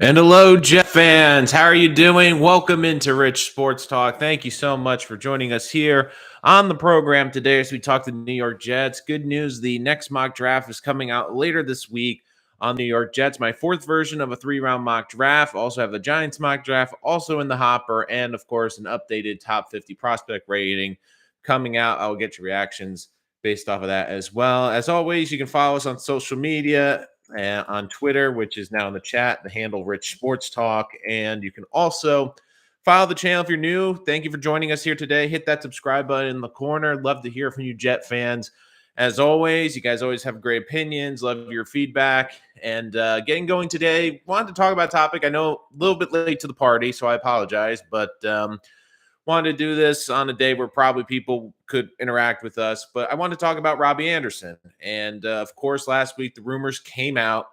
And hello, Jet fans. How are you doing? Welcome into Rich Sports Talk. Thank you so much for joining us here on the program today as we talk to the New York Jets. Good news, the next mock draft is coming out later this week on New York Jets. My fourth version of a 3-round mock draft. Also have a Giants mock draft also in the hopper, and of course an updated top 50 prospect rating coming out. I'll get your reactions based off of that as well. As always, you can follow us on social media on Twitter, which is now in the chat, the handle Rich Sports Talk. And you can also follow the channel if you're new. Thank you for joining us here today. Hit that subscribe button in the corner. Love to hear from you, Jet fans. As always, you guys always have great opinions. Love your feedback. And getting going today, wanted to talk about a topic. I know a little bit late to the party, so I apologize. But wanted to do this on a day where probably people could interact with us, but I want to talk about Robby Anderson. And of course, last week, the rumors came out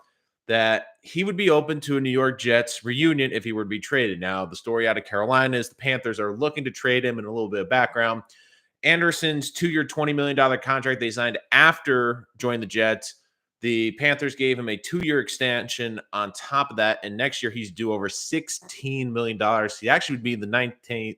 that he would be open to a New York Jets reunion if he were to be traded. Now, the story out of Carolina is the Panthers are looking to trade him. And a little bit of background, Anderson's 2-year, $20 million contract they signed after joining the Jets. The Panthers gave him a 2-year extension on top of that. And next year, he's due over $16 million. He actually would be the 19th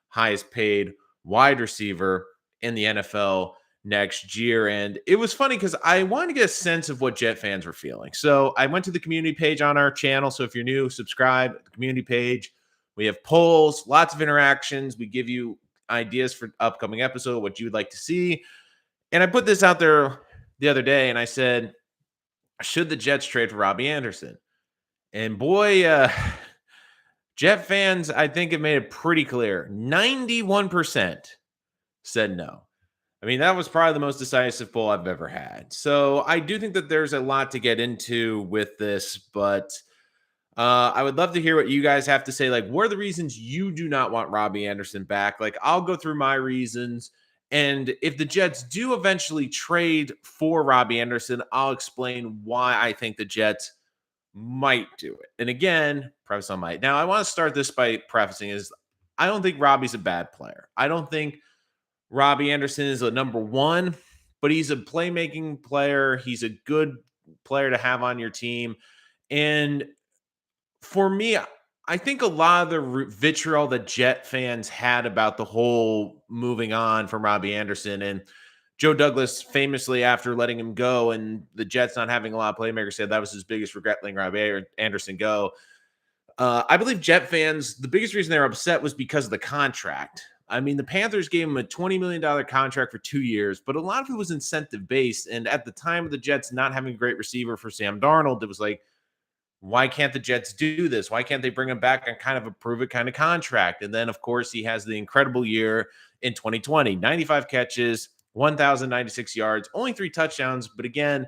highest paid wide receiver in the NFL next year. And it was funny because I wanted to get a sense of what Jet fans were feeling. So I went to the community page on our channel. So if you're new, subscribe to the community page. We have polls, lots of interactions. We give you ideas for upcoming episode, what you would like to see. And I put this out there the other day and I said, should the Jets trade for Robby Anderson? And boy, Jet fans, I think have made it pretty clear. 91% said no. I mean, that was probably the most decisive poll I've ever had. So I do think that there's a lot to get into with this, but I would love to hear what you guys have to say. Like, what are the reasons you do not want Robby Anderson back? Like, I'll go through my reasons. And if the Jets do eventually trade for Robby Anderson, I'll explain why I think the Jets might do it. And again, preface on might. Now, I want to start this by prefacing is I don't think Robby's a bad player. I don't think Robby Anderson is a number one, but he's a playmaking player. He's a good player to have on your team. And for me, I think a lot of the vitriol that Jet fans had about the whole moving on from Robby Anderson and Joe Douglas famously, after letting him go and the Jets not having a lot of playmakers, said that was his biggest regret, letting Robby Anderson go. I believe Jet fans, the biggest reason they were upset was because of the contract. I mean, the Panthers gave him a $20 million contract for 2 years, but a lot of it was incentive-based. And at the time of the Jets not having a great receiver for Sam Darnold, it was like, why can't the Jets do this? Why can't they bring him back on kind of a prove-it kind of contract? And then, of course, he has the incredible year in 2020, 95 catches, 1,096 yards, only 3 touchdowns. But again,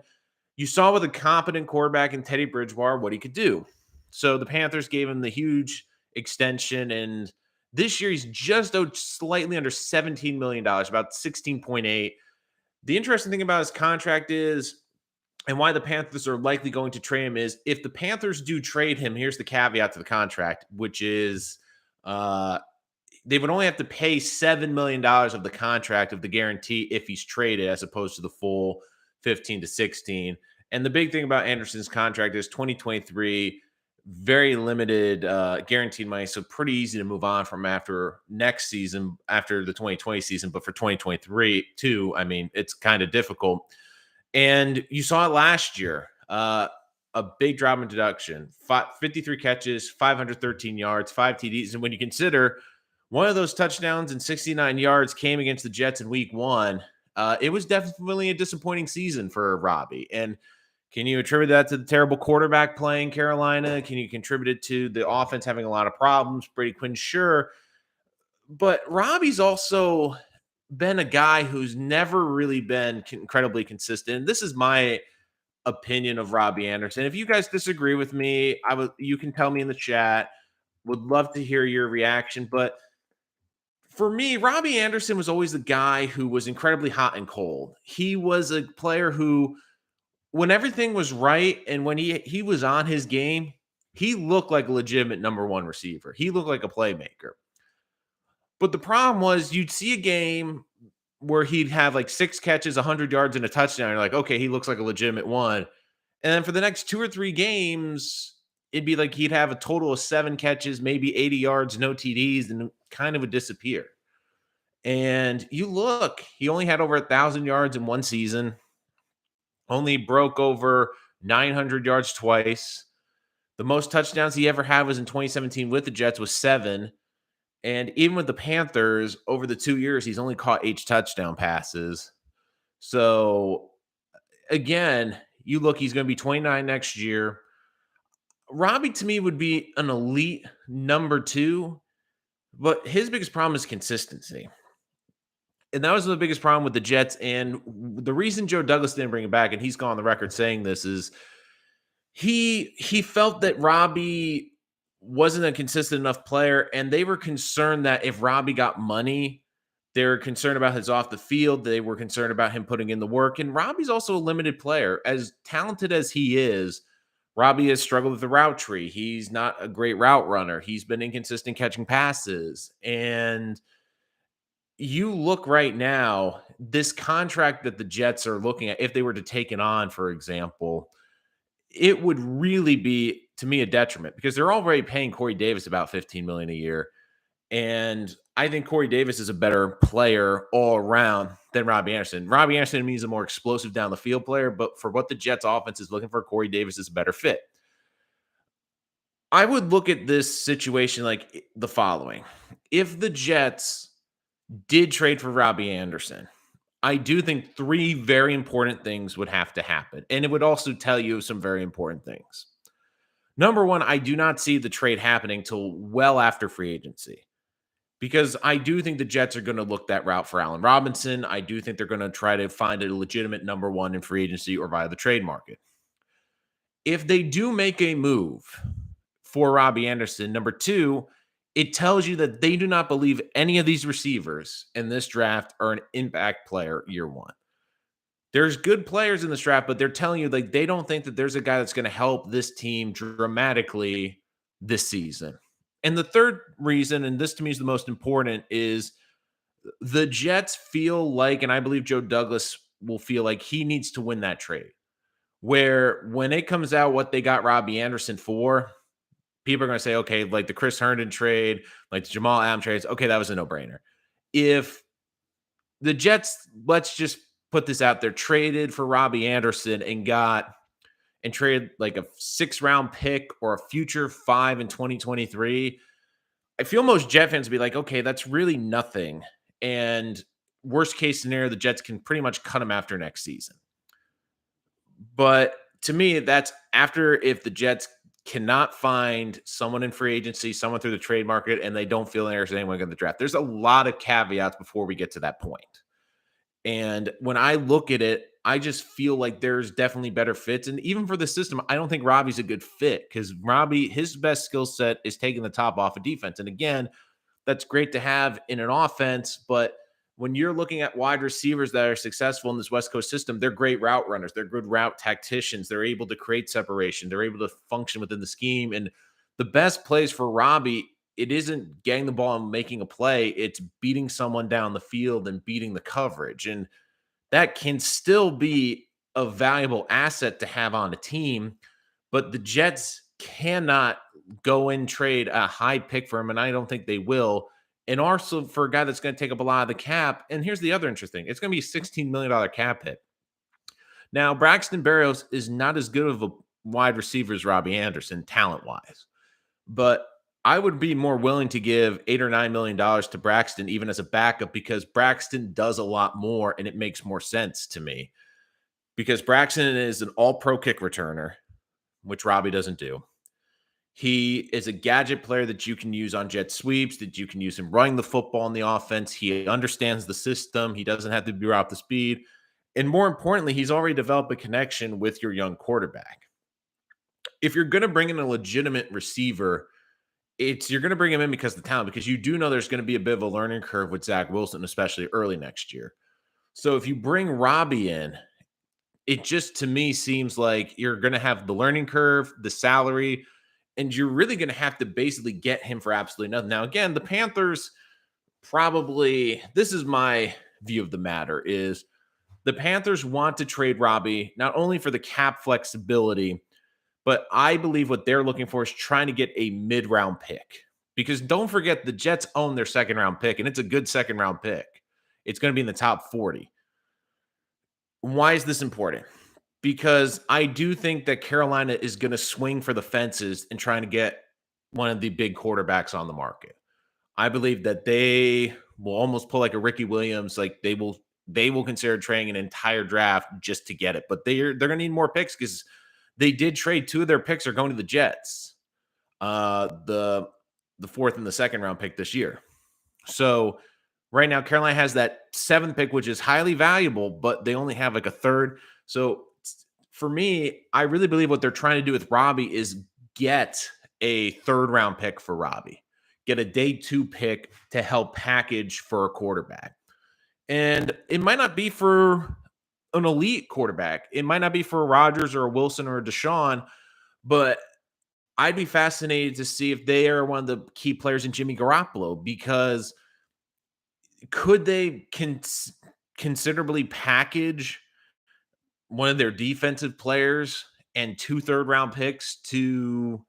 you saw with a competent quarterback in Teddy Bridgewater what he could do. So the Panthers gave him the huge extension. And this year he's just owed slightly under $17 million, about 16.8. The interesting thing about his contract is, and why the Panthers are likely going to trade him is if the Panthers do trade him, here's the caveat to the contract, which is they would only have to pay $7 million of the contract of the guarantee if he's traded, as opposed to the full 15 to 16. And the big thing about Anderson's contract is 2023, very limited guaranteed money. So pretty easy to move on from after next season, after the 2020 season. But for 2023 too, I mean, it's kind of difficult. And you saw it last year, a big drop in deduction, 53 catches, 513 yards, 5 TDs. And when you consider one of those touchdowns and 69 yards came against the Jets in week 1, it was definitely a disappointing season for Robby. And can you attribute that to the terrible quarterback play in Carolina? Can you contribute it to the offense having a lot of problems? Brady Quinn, sure. But Robby's also been a guy who's never really been incredibly consistent. This is my opinion of Robby Anderson. If you guys disagree with me, you can tell me in the chat. Would love to hear your reaction. But for me, Robby Anderson was always the guy who was incredibly hot and cold. He was a player who, when everything was right and when he was on his game, he looked like a legitimate number one receiver. He looked like a playmaker. But the problem was you'd see a game where he'd have like 6 catches, 100 yards, and a touchdown. You're like, okay, he looks like a legitimate one. And then for the next 2 or 3 games, it'd be like he'd have a total of 7 catches, maybe 80 yards, no TDs, and kind of would disappear. And you look, he only had over 1,000 yards in one season, only broke over 900 yards twice. The most touchdowns he ever had was in 2017 with the Jets was 7. And even with the Panthers, over the 2 years, he's only caught 8 touchdown passes. So again, you look, he's going to be 29 next year. Robby to me would be an elite number 2, but his biggest problem is consistency. And that was the biggest problem with the Jets. And the reason Joe Douglas didn't bring him back, and he's gone on the record saying this, is he felt that Robby wasn't a consistent enough player, and they were concerned that if Robby got money, they were concerned about his off the field. They were concerned about him putting in the work. And Robby's also a limited player. As talented as he is, Robby has struggled with the route tree. He's not a great route runner. He's been inconsistent catching passes. And you look right now, this contract that the Jets are looking at, if they were to take it on, for example, it would really be, to me, a detriment because they're already paying Corey Davis about $15 million a year. And I think Corey Davis is a better player all around than Robby Anderson. Robby Anderson means a more explosive down the field player, but for what the Jets offense is looking for, Corey Davis is a better fit. I would look at this situation like the following. If the Jets did trade for Robby Anderson, I do think 3 very important things would have to happen. And it would also tell you some very important things. Number one, I do not see the trade happening till well after free agency because I do think the Jets are going to look that route for Allen Robinson. I do think they're going to try to find a legitimate number 1 in free agency or via the trade market. If they do make a move for Robby Anderson, number 2, it tells you that they do not believe any of these receivers in this draft are an impact player year 1. There's good players in this draft, but they're telling you like they don't think that there's a guy that's going to help this team dramatically this season. And the third reason, and this to me is the most important, is the Jets feel like, and I believe Joe Douglas will feel like he needs to win that trade. Where when it comes out what they got Robby Anderson for, people are going to say, okay, like the Chris Herndon trade, like the Jamal Adams trades, okay, that was a no-brainer. If the Jets, let's just put this out there, traded for Robby Anderson and traded like a 6th-round pick or a future 5 in 2023, I feel most Jet fans would be like, okay, that's really nothing. And worst case scenario, the Jets can pretty much cut him after next season. But to me, that's after if the Jets cannot find someone in free agency, someone through the trade market, and they don't feel there's anyone in the draft. There's a lot of caveats before we get to that point. And when I look at it, I just feel like there's definitely better fits. And even for the system, I don't think Robby's a good fit because Robby, his best skill set is taking the top off of defense. And again, that's great to have in an offense, but when you're looking at wide receivers that are successful in this West Coast system, they're great route runners. They're good route tacticians. They're able to create separation. They're able to function within the scheme. And the best plays for Robby, it isn't getting the ball and making a play. It's beating someone down the field and beating the coverage. And that can still be a valuable asset to have on a team. But the Jets cannot go and trade a high pick for him, and I don't think they will. And also for a guy that's going to take up a lot of the cap. And here's the other interesting. It's going to be a $16 million cap hit. Now, Braxton Berrios is not as good of a wide receiver as Robby Anderson, talent-wise. But I would be more willing to give $8 or $9 million to Braxton, even as a backup, because Braxton does a lot more, and it makes more sense to me. Because Braxton is an all-pro kick returner, which Robby doesn't do. He is a gadget player that you can use on jet sweeps, that you can use him running the football in the offense. He understands the system. He doesn't have to be out the speed. And more importantly, he's already developed a connection with your young quarterback. If you're going to bring in a legitimate receiver, you're going to bring him in because of the talent, because you do know there's going to be a bit of a learning curve with Zach Wilson, especially early next year. So if you bring Robby in, it just to me seems like you're going to have the learning curve, the salary, and you're really going to have to basically get him for absolutely nothing. Now, again, the Panthers probably, this is my view of the matter, is the Panthers want to trade Robby not only for the cap flexibility, But I believe what they're looking for is trying to get a mid-round pick. Because don't forget, the Jets own their second-round pick, and it's a good second-round pick. It's going to be in the top 40. Why is this important? Because I do think that Carolina is going to swing for the fences and trying to get one of the big quarterbacks on the market. I believe that they will almost pull like a Ricky Williams. Like they will consider trading an entire draft just to get it. But they're going to need more picks because they did trade 2 of their picks are going to the Jets. The fourth and the second round pick this year. So right now, Carolina has that 7th pick, which is highly valuable, but they only have like a third. So for me, I really believe what they're trying to do with Robby is get a 3rd round pick for Robby, get a day 2 pick to help package for a quarterback. And it might not be for an elite quarterback. It might not be for a Rodgers or a Wilson or a Deshaun, but I'd be fascinated to see if they are one of the key players in Jimmy Garoppolo, because could they considerably package one of their defensive players and 2 third-round picks to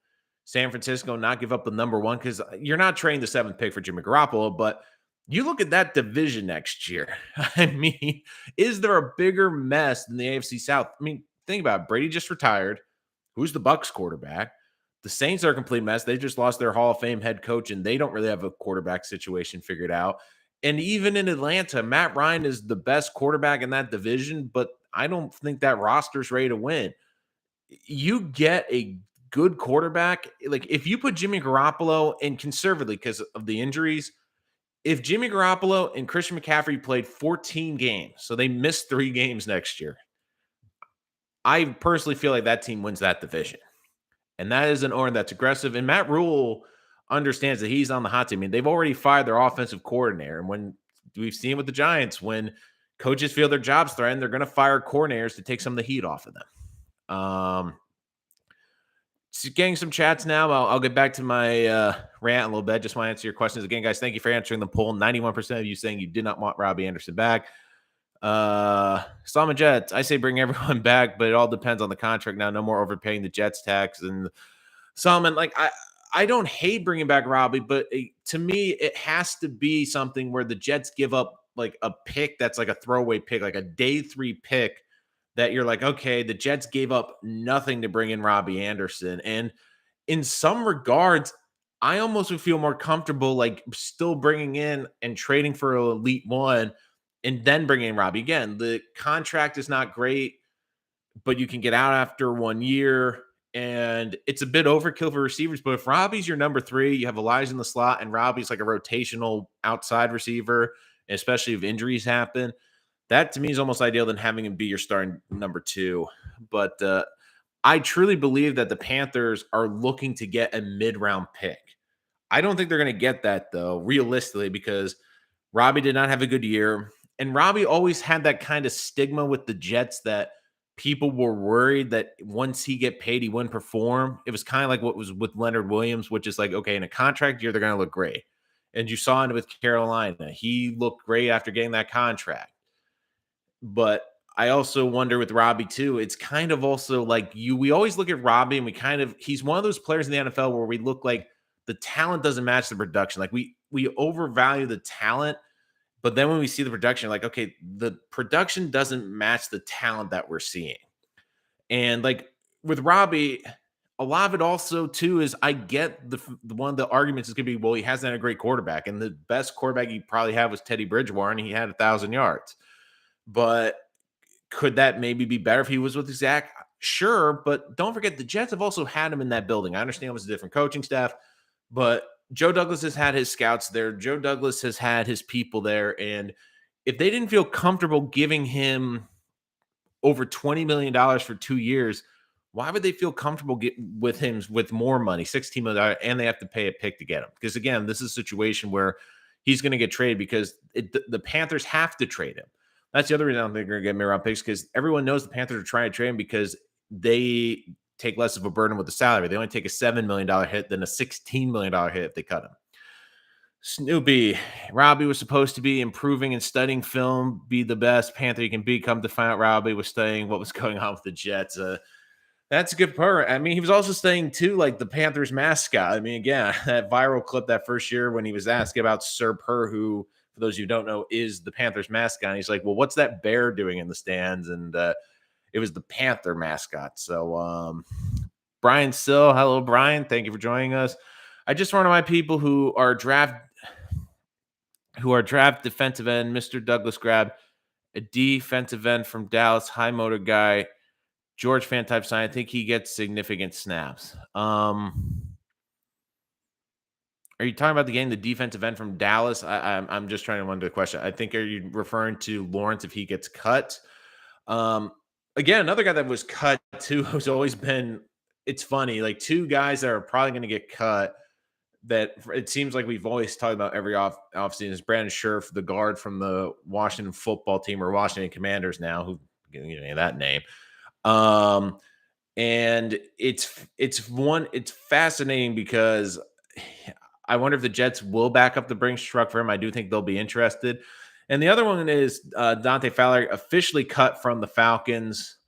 San Francisco, not give up the number 1? Because you're not trading the 7th pick for Jimmy Garoppolo, but you look at that division next year. I mean, is there a bigger mess than the AFC South? I mean, think about it. Brady just retired. Who's the Bucs quarterback? The Saints are a complete mess. They just lost their Hall of Fame head coach, and they don't really have a quarterback situation figured out. And even in Atlanta, Matt Ryan is the best quarterback in that division, but I don't think that roster's ready to win. You get a good quarterback. Like if you put Jimmy Garoppolo in conservatively because of the injuries, if Jimmy Garoppolo and Christian McCaffrey played 14 games, so they missed 3 games next year, I personally feel like that team wins that division. And that is an owner that's aggressive. And Matt Rule understands that he's on the hot seat. I mean, they've already fired their offensive coordinator. And when we've seen with the Giants, when coaches feel their jobs threatened, they're going to fire coordinators to take some of the heat off of them. So getting some chats now. I'll get back to my rant a little bit. Just want to answer your questions. Again, guys, thank you for answering the poll. 91% of you saying you did not want Robby Anderson back. Salmon Jets, I say bring everyone back, but it all depends on the contract now. No more overpaying the Jets tax. And Salmon, like I don't hate bringing back Robby, but to me, it has to be something where the Jets give up like a pick that's like a throwaway pick, like a day 3 pick that you're like, okay, the Jets gave up nothing to bring in Robby Anderson. And in some regards, I almost would feel more comfortable like still bringing in and trading for an elite 1 and then bringing in Robby. Again, the contract is not great, but you can get out after 1 year. And it's a bit overkill for receivers. But if Robby's your number 3, you have Elijah in the slot, and Robby's like a rotational outside receiver, especially if injuries happen, that to me is almost ideal than having him be your starting number 2. But I truly believe that the Panthers are looking to get a mid-round pick. I don't think they're going to get that, though, realistically, because Robby did not have a good year. And Robby always had that kind of stigma with the Jets that people were worried that once he get paid, he wouldn't perform. It was kind of like what was with Leonard Williams, which is like, okay, in a contract year, they're going to look great. And you saw it with Carolina. He looked great after getting that contract. But I also wonder with Robby too, it's kind of also like we always look at Robby and he's one of those players in the NFL where we look like the talent doesn't match the production. Like we overvalue the talent, but then when we see the production, like, okay, the production doesn't match the talent that we're seeing. And like with Robby, a lot of it also too is I get the one of the arguments is going to be, well, he hasn't had a great quarterback, and the best quarterback he probably had was Teddy Bridgewater, and he had 1,000 yards. But could that maybe be better if he was with Zach? Sure, but don't forget the Jets have also had him in that building. I understand it was a different coaching staff, but Joe Douglas has had his scouts there. Joe Douglas has had his people there. And if they didn't feel comfortable giving him over $20 million for 2 years, why would they feel comfortable with him with more money, $16 million, and they have to pay a pick to get him? Because, again, this is a situation where he's going to get traded because the Panthers have to trade him. That's the other reason I don't think they're going to get mid-round picks, because everyone knows the Panthers are trying to trade him because they take less of a burden with the salary. They only take a $7 million hit than a $16 million hit if they cut him. Snoopy, Robby was supposed to be improving and studying film, be the best Panther he can be. Come to find out Robby was studying what was going on with the Jets. That's a good part. I mean, he was also saying too, like the Panthers mascot. I mean, again, that viral clip that first year when he was asked about Sir Purr, who, for those of you who don't know, is the Panthers mascot. And he's like, "Well, what's that bear doing in the stands?" And it was the Panther mascot. So, Brian Sill, hello, Brian. Thank you for joining us. I just want to my people who are draft defensive end. Mr. Douglas grabbed a defensive end from Dallas, high motor guy. George fan type sign. I think he gets significant snaps. Are you talking about the game, the defensive end from Dallas? I'm just trying to wonder the question. I think, are you referring to Lawrence if he gets cut? Um, Again, another guy that was cut too, who's always been. It's funny, like two guys that are probably going to get cut. That it seems like we've always talked about every offseason is Brandon Scherf, the guard from the Washington football team or Washington Commanders now, who that name. And it's fascinating because I wonder if the Jets will back up the Brinks truck for him. I do think they'll be interested. And the other one is Dante Fowler, officially cut from the Falcons.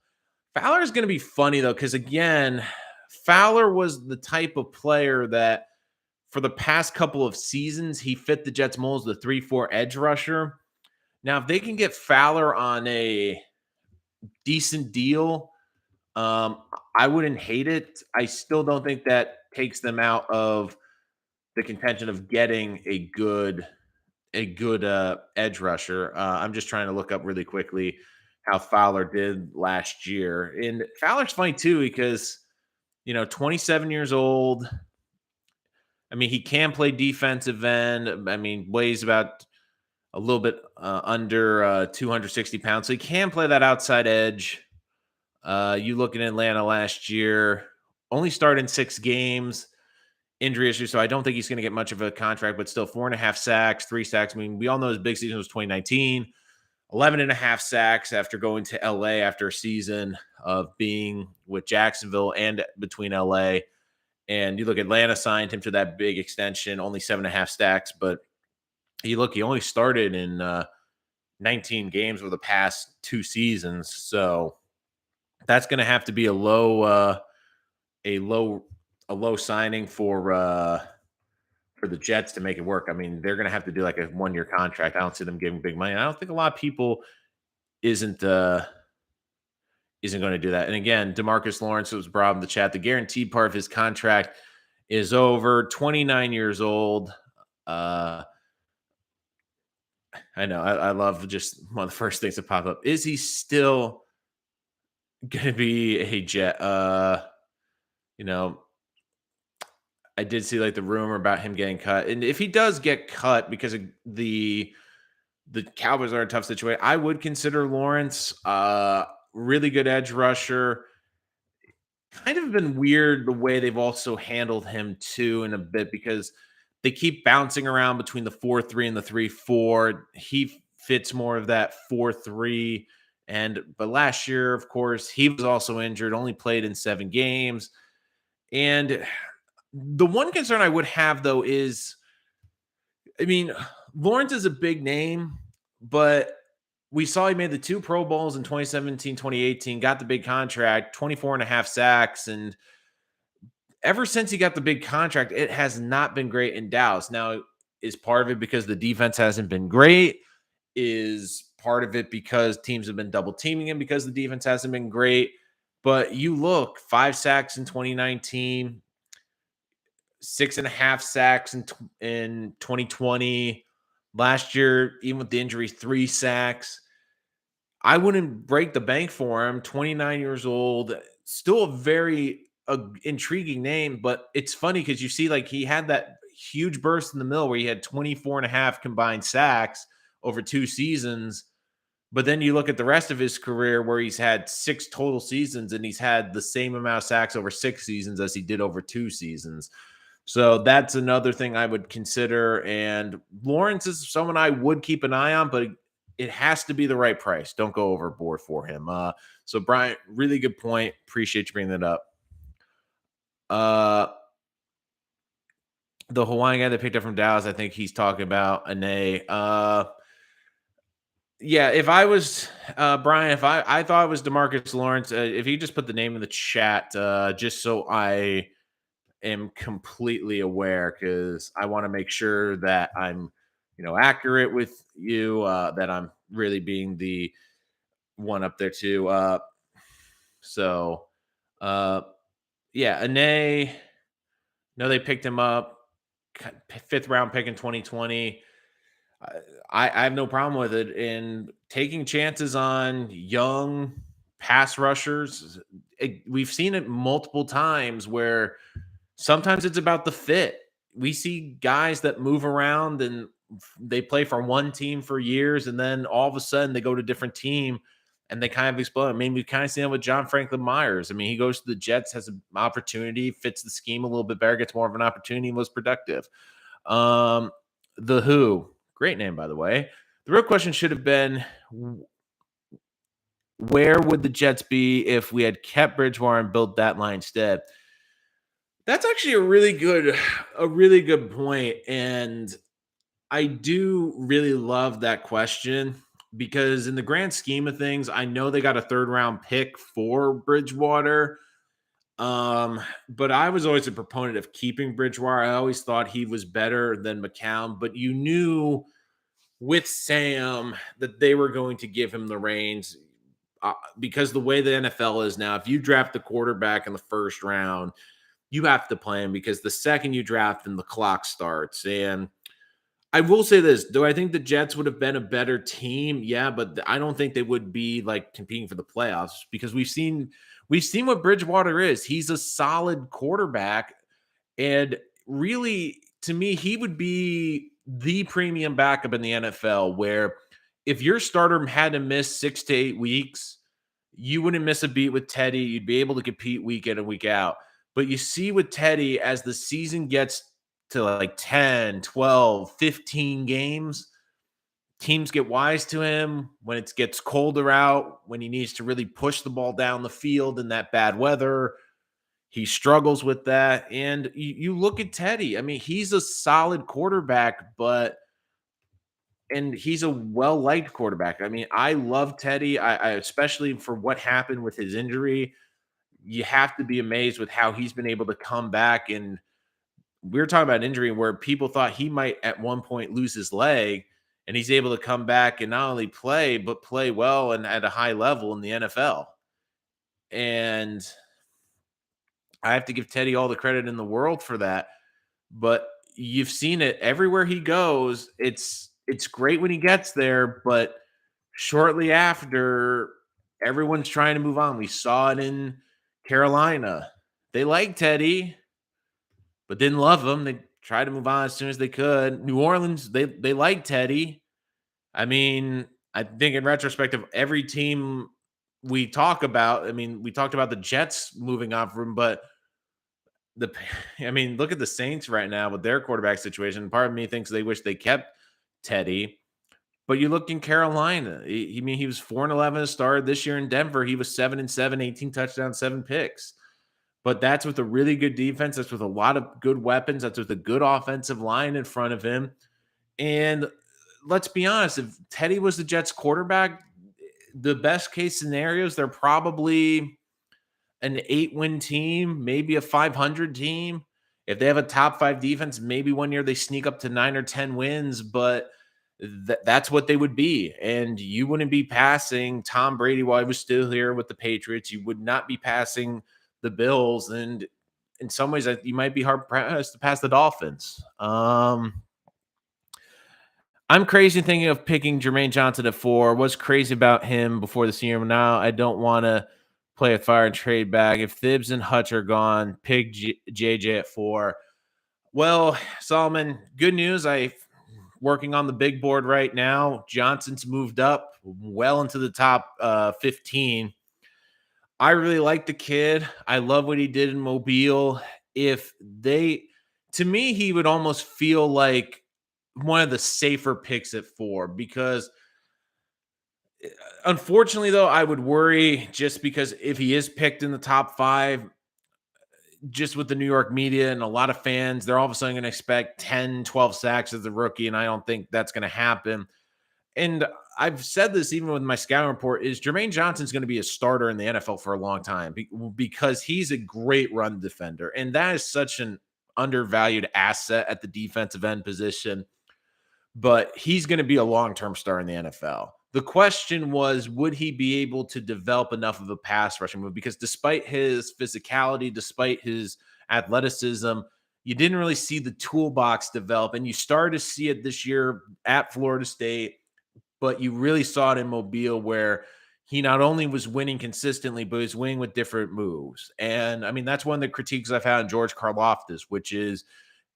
Fowler is going to be funny though, because again, Fowler was the type of player that for the past couple of seasons, he fit the Jets mold as the 3-4 edge rusher. Now, if they can get Fowler on a decent deal, I wouldn't hate it. I still don't think that takes them out of the contention of getting a good edge rusher. I'm just trying to look up really quickly how Fowler did last year. And Fowler's funny too because 27 years old. I mean, he can play defensive end. I mean, weighs about a little bit under 260 pounds, so he can play that outside edge. You look at Atlanta last year, only started in 6 games, injury issue, so I don't think he's going to get much of a contract, but still 4.5 sacks, 3 sacks. I mean, we all know his big season was 2019, 11.5 sacks after going to LA after a season of being with Jacksonville and between LA. And you look, Atlanta signed him to that big extension, only 7.5 sacks, but he only started in 19 games over the past 2 seasons. So that's going to have to be a low signing for the Jets to make it work. I mean, they're going to have to do like a 1-year contract. I don't see them giving big money. I don't think a lot of people isn't going to do that. And again, DeMarcus Lawrence was brought up in the chat. The guaranteed part of his contract is over. 29 years old. I know. I love just one of the first things that pop up. Is he still going to be a Jet? I did see like the rumor about him getting cut, and if he does get cut because of the Cowboys are in a tough situation, I would consider Lawrence. Really good edge rusher. Kind of been weird the way they've also handled him too in a bit because they keep bouncing around between the 4-3 and the 3-4. He fits more of that 4-3. But last year, of course, he was also injured, only played in 7 games. And the one concern I would have though is, I mean, Lawrence is a big name, but we saw he made the 2 Pro Bowls in 2017, 2018, got the big contract, 24.5 sacks. And ever since he got the big contract, it has not been great in Dallas. Now, is part of it because the defense hasn't been great? Is part of it because teams have been double teaming him because the defense hasn't been great? But you look, 5 sacks in 2019, 6.5 sacks in 2020. Last year, even with the injury, 3 sacks. I wouldn't break the bank for him. 29 years old, still a very intriguing name, but it's funny because you see like he had that huge burst in the middle where he had 24.5 combined sacks over 2 seasons. But then you look at the rest of his career where he's had 6 total seasons and he's had the same amount of sacks over 6 seasons as he did over 2 seasons. So that's another thing I would consider. And Lawrence is someone I would keep an eye on, but it has to be the right price. Don't go overboard for him. So Brian, really good point. Appreciate you bringing that up. The Hawaiian guy that picked up from Dallas, I think he's talking about Ane. Yeah, if I was Brian, if I thought it was Demarcus Lawrence, if you just put the name in the chat, just so I am completely aware, because I want to make sure that I'm, accurate with you, that I'm really being the one up there too. So, uh, yeah, Ane. No, they picked him up, fifth round pick in 2020. I, I have no problem with it. And taking chances on young pass rushers, we've seen it multiple times where sometimes it's about the fit. We see guys that move around and they play for one team for years, and then all of a sudden they go to a different team and they kind of explode. I mean, we kind of see that with John Franklin Myers. I mean, he goes to the Jets, has an opportunity, fits the scheme a little bit better, gets more of an opportunity, was productive. Um, the Who, great name, by the way. The real question should have been, where would the Jets be if we had kept Bridgewater and built that line instead? That's actually a really good point, and I do really love that question because in the grand scheme of things, I know they got a third round pick for Bridgewater. But I was always a proponent of keeping Bridgewater. I always thought he was better than McCown, but you knew with Sam that they were going to give him the reins, because the way the NFL is now, if you draft the quarterback in the first round, you have to play him, because the second you draft him, the clock starts. And I will say this: do I think the Jets would have been a better team? Yeah, but I don't think they would be like competing for the playoffs, because we've seen what Bridgewater is. He's a solid quarterback, and really, to me, he would be the premium backup in the NFL, where if your starter had to miss 6 to 8 weeks, you wouldn't miss a beat with Teddy. You'd be able to compete week in and week out. But you see with Teddy, as the season gets to like 10, 12, 15 games, teams get wise to him when it gets colder out, when he needs to really push the ball down the field in that bad weather. He struggles with that. And you look at Teddy. I mean, he's a solid quarterback, and he's a well-liked quarterback. I mean, I love Teddy. I especially for what happened with his injury. You have to be amazed with how he's been able to come back. And we're talking about an injury where people thought he might at one point lose his leg, and he's able to come back and not only play, but play well and at a high level in the NFL. And I have to give Teddy all the credit in the world for that. But you've seen it everywhere he goes. It's great when he gets there, but shortly after, everyone's trying to move on. We saw it in Carolina. They liked Teddy, but didn't love him. They tried to move on as soon as they could. New Orleans, they liked Teddy. I mean, I think in retrospective, every team we talk about, I mean, we talked about the Jets moving on from him, but the I mean, look at the Saints right now with their quarterback situation. Part of me thinks they wish they kept Teddy. But you look in Carolina. He was 4-11 to start this year in Denver. He was 7-7, 18 touchdowns, 7 picks. But that's with a really good defense. That's with a lot of good weapons. That's with a good offensive line in front of him. And let's be honest, if Teddy was the Jets quarterback, the best case scenarios, they're probably an 8-win team, maybe a 500 team. If they have a top 5 defense, maybe one year they sneak up to 9 or 10 wins, but that's what they would be. And you wouldn't be passing Tom Brady while he was still here with the Patriots. You would not be passing the Bills. And in some ways, you might be hard pressed to pass the Dolphins. I'm crazy thinking of picking Jermaine Johnson at 4. What's crazy about him before the senior? Now I don't want to play a fire and trade back. If Thibs and Hutch are gone, pick JJ at 4. Well, Solomon, good news. I working on the big board right now. Johnson's moved up well into the top 15. I really like the kid. I love what he did in Mobile. To me, he would almost feel like one of the safer picks at 4, because unfortunately, though, I would worry just because if he is picked in the top 5, just with the New York media and a lot of fans, they're all of a sudden going to expect 10, 12 sacks as a rookie, and I don't think that's going to happen. and I've said this even with my scouting report, is Jermaine Johnson's going to be a starter in the NFL for a long time because he's a great run defender. And that is such an undervalued asset at the defensive end position. But he's going to be a long-term star in the NFL. The question was, would he be able to develop enough of a pass rushing move? Because despite his physicality, despite his athleticism, you didn't really see the toolbox develop. And you started to see it this year at Florida State, but you really saw it in Mobile where he not only was winning consistently, but he was winning with different moves. And I mean, that's one of the critiques I've had on George Karlaftis, which is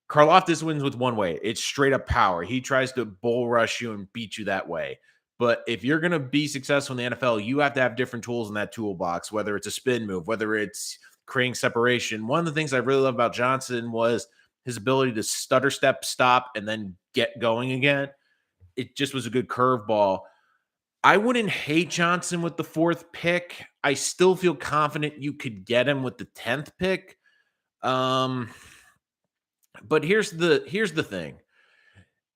Karlaftis wins with one way. It's straight up power. He tries to bull rush you and beat you that way. But if you're going to be successful in the NFL, you have to have different tools in that toolbox, whether it's a spin move, whether it's creating separation. One of the things I really love about Johnson was his ability to stutter step, stop, and then get going again. It just was a good curveball. I wouldn't hate Johnson with the 4th pick. I still feel confident you could get him with the 10th pick. But here's the thing.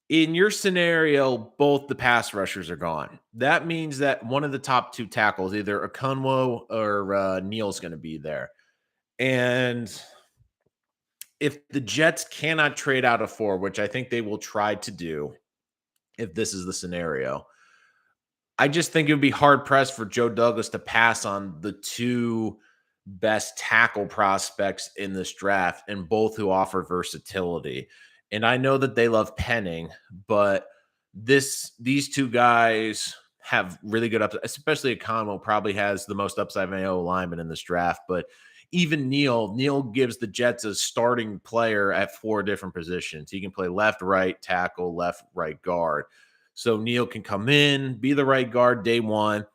In your scenario, both the pass rushers are gone. That means that one of the top 2 tackles, either Okunwo or Neal's going to be there. And if the Jets cannot trade out of 4, which I think they will try to do if this is the scenario, I just think it would be hard-pressed for Joe Douglas to pass on the 2 best tackle prospects in this draft, and both who offer versatility. And I know that they love Penning, but these 2 guys have really good upside, especially Econo probably has the most upside of any lineman in this draft. But even Neal gives the Jets a starting player at 4 different positions. He can play left, right tackle, left, right guard. So Neal can come in, be the right guard day one,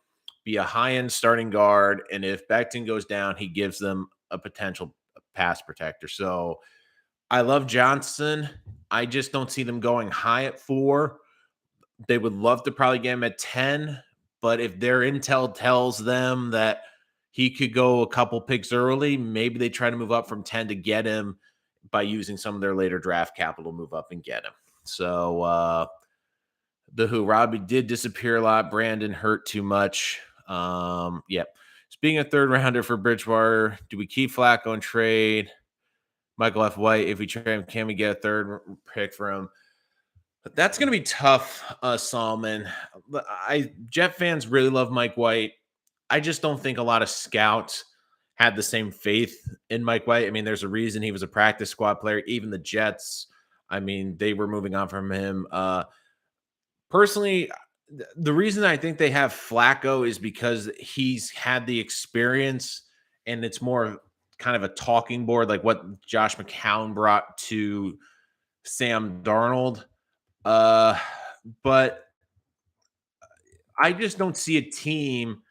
be a high-end starting guard, and if Becton goes down, he gives them a potential pass protector. So I love Johnson. I just don't see them going high at 4. They would love to probably get him at 10, but if their intel tells them that he could go a couple picks early, maybe they try to move up from 10 to get him by using some of their later draft capital to move up and get him. So Robby did disappear a lot. Brandon hurt too much. Yep. Speaking of 3rd rounder for Bridgewater, do we keep Flacco and trade Michael F. White? If we trade him, can we get a 3rd pick for him? But that's going to be tough, Solomon. Jet fans really love Mike White. I just don't think a lot of scouts had the same faith in Mike White. I mean, there's a reason he was a practice squad player. Even the Jets, I mean, they were moving on from him. Personally, the reason I think they have Flacco is because he's had the experience, and it's more kind of a talking board, like what Josh McCown brought to Sam Darnold. But I just don't see a team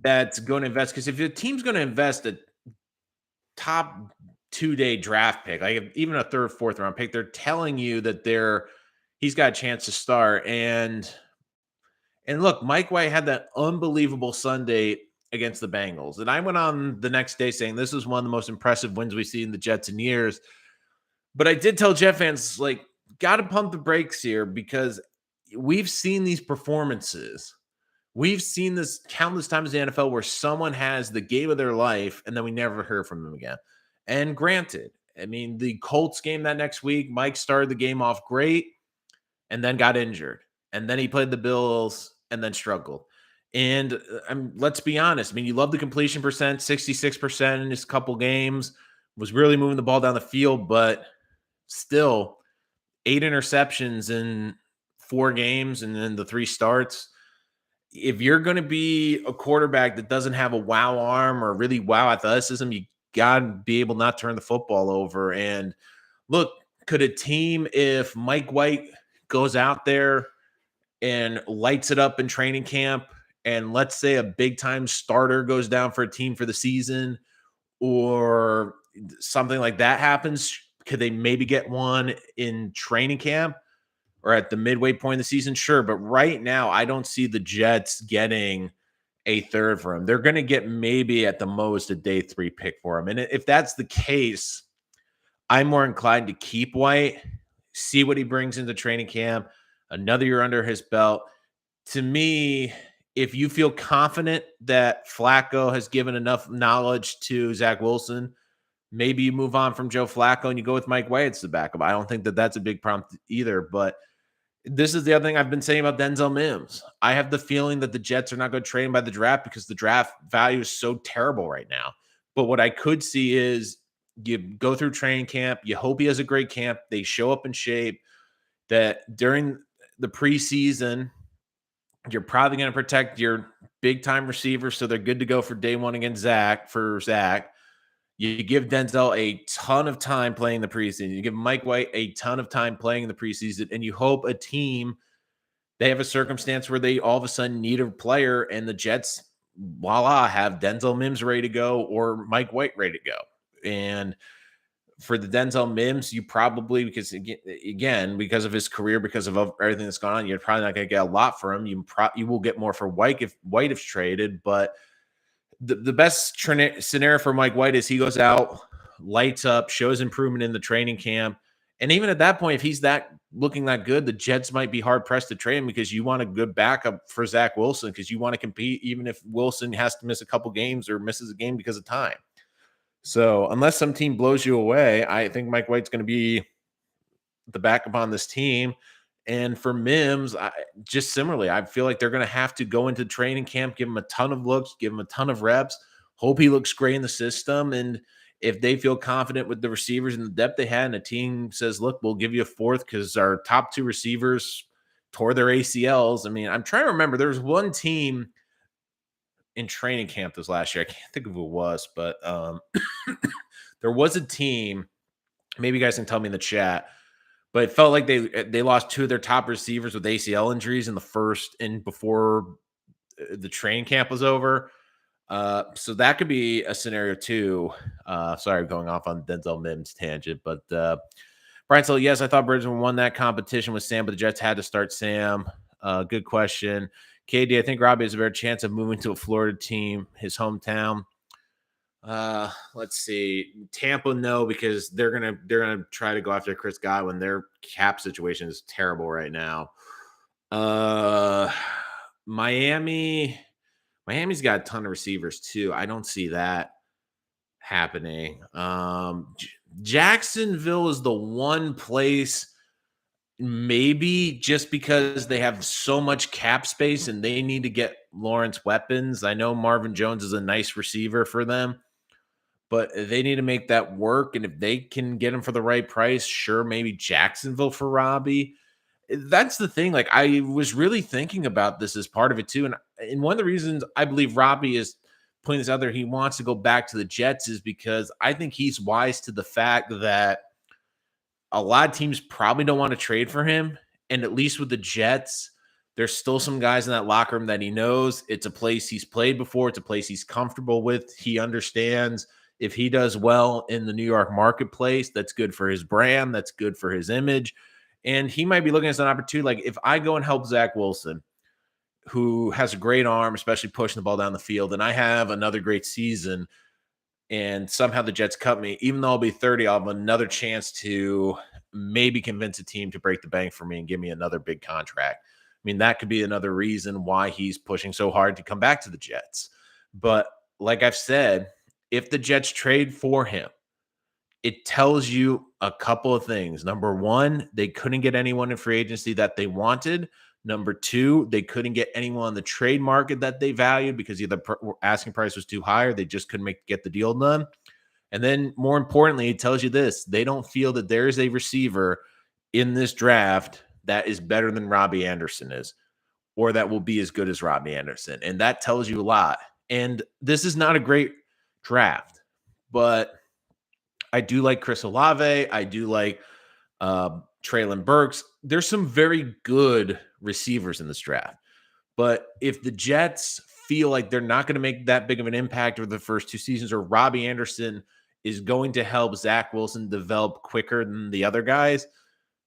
that's going to invest, because if a team's going to invest a top 2-day draft pick, like even a 3rd, 4th round pick, they're telling you that he's got a chance to start. And look, Mike White had that unbelievable Sunday against the Bengals. And I went on the next day saying this is one of the most impressive wins we've seen the Jets in years. But I did tell Jet fans, like, got to pump the brakes here, because we've seen these performances. We've seen this countless times in the NFL where someone has the game of their life and then we never hear from them again. And granted, I mean, the Colts game that next week, Mike started the game off great and then got injured. And then he played the Bills and then struggled. And let's be honest. I mean, you love the completion percent, 66% in his couple games, was really moving the ball down the field, but still 8 interceptions in 4 games and then the 3 starts. If you're going to be a quarterback that doesn't have a wow arm or really wow athleticism, you got to be able not to turn the football over. And look, could a team, if Mike White goes out there and lights it up in training camp, and let's say a big-time starter goes down for a team for the season or something like that happens, could they maybe get one in training camp or at the midway point of the season? Sure. But right now, I don't see the Jets getting a 3rd for him. They're going to get maybe at the most a day 3 pick for him. And if that's the case, I'm more inclined to keep White, see what he brings into training camp, another year under his belt, To me, if you feel confident that Flacco has given enough knowledge to Zach Wilson, maybe you move on from Joe Flacco and you go with Mike White as the backup. I don't think that that's a big prompt either. But this is the other thing I've been saying about Denzel Mims. I have the feeling that the Jets are not going to trade him by the draft because the draft value is so terrible right now. But what I could see is you go through training camp, you hope he has a great camp, they show up in shape, that during the preseason, you're probably going to protect your big time receivers so they're good to go for day one against Zach. You give Denzel a ton of time playing the preseason. You give Mike White a ton of time playing in the preseason, and you hope a team, they have a circumstance where they all of a sudden need a player, and the Jets, voila, have Denzel Mims ready to go or Mike White ready to go. And for the Denzel Mims, you probably, because again, because of his career, because of everything that's gone on, you're probably not going to get a lot for him. You will get more for White if White is traded, but the best scenario for Mike White is he goes out, lights up, shows improvement in the training camp. And even at that point, if he's looking that good, the Jets might be hard pressed to trade him because you want a good backup for Zach Wilson because you want to compete even if Wilson has to miss a couple games or misses a game because of time. So unless some team blows you away, I think Mike White's going to be the backup on this team. And for Mims, just similarly, I feel like they're going to have to go into training camp, give him a ton of looks, give him a ton of reps, hope he looks great in the system. And if they feel confident with the receivers and the depth they had, and a team says, look, we'll give you a fourth because our top two receivers tore their ACLs. I mean, I'm trying to remember. There was one team in training camp this last year. I can't think of who it was, but there was a team. Maybe you guys can tell me in the chat. But it felt like they lost two of their top receivers with ACL injuries in the first and before the training camp was over. So that could be a scenario too. Sorry, going off on Denzel Mims tangent, but Brian said, yes, I thought Bridgman won that competition with Sam, but the Jets had to start Sam. Good question. KD, I think Robby has a better chance of moving to a Florida team, his hometown. Let's see. Tampa, no, because they're gonna try to go after Chris Godwin. Their cap situation is terrible right now. Miami's got a ton of receivers too. I don't see that happening. Jacksonville is the one place, maybe just because they have so much cap space and they need to get Lawrence weapons. I know Marvin Jones is a nice receiver for them, but they need to make that work. And if they can get him for the right price, sure, maybe Jacksonville for Robby. That's the thing. Like, I was really thinking about this as part of it too. And one of the reasons I believe Robby is putting this out there, he wants to go back to the Jets, is because I think he's wise to the fact that a lot of teams probably don't want to trade for him. And at least with the Jets, there's still some guys in that locker room that he knows. It's a place he's played before. It's a place he's comfortable with. He understands if he does well in the New York marketplace, that's good for his brand. That's good for his image. And he might be looking at an opportunity. Like, if I go and help Zach Wilson, who has a great arm, especially pushing the ball down the field, and I have another great season, and somehow the Jets cut me, even though I'll be 30, I'll have another chance to maybe convince a team to break the bank for me and give me another big contract. I mean, that could be another reason why he's pushing so hard to come back to the Jets. But like I've said, if the Jets trade for him, it tells you a couple of things. Number one, they couldn't get anyone in free agency that they wanted. Number two, they couldn't get anyone on the trade market that they valued because either asking price was too high or they just couldn't get the deal done. And then more importantly, it tells you this: they don't feel that there is a receiver in this draft that is better than Robby Anderson is, or that will be as good as Robby Anderson. And that tells you a lot. And this is not a great draft, but I do like Chris Olave. I do like Treylon Burks. There's some very good receivers in this draft. But if the Jets feel like they're not going to make that big of an impact over the first two seasons, or Robby Anderson is going to help Zach Wilson develop quicker than the other guys,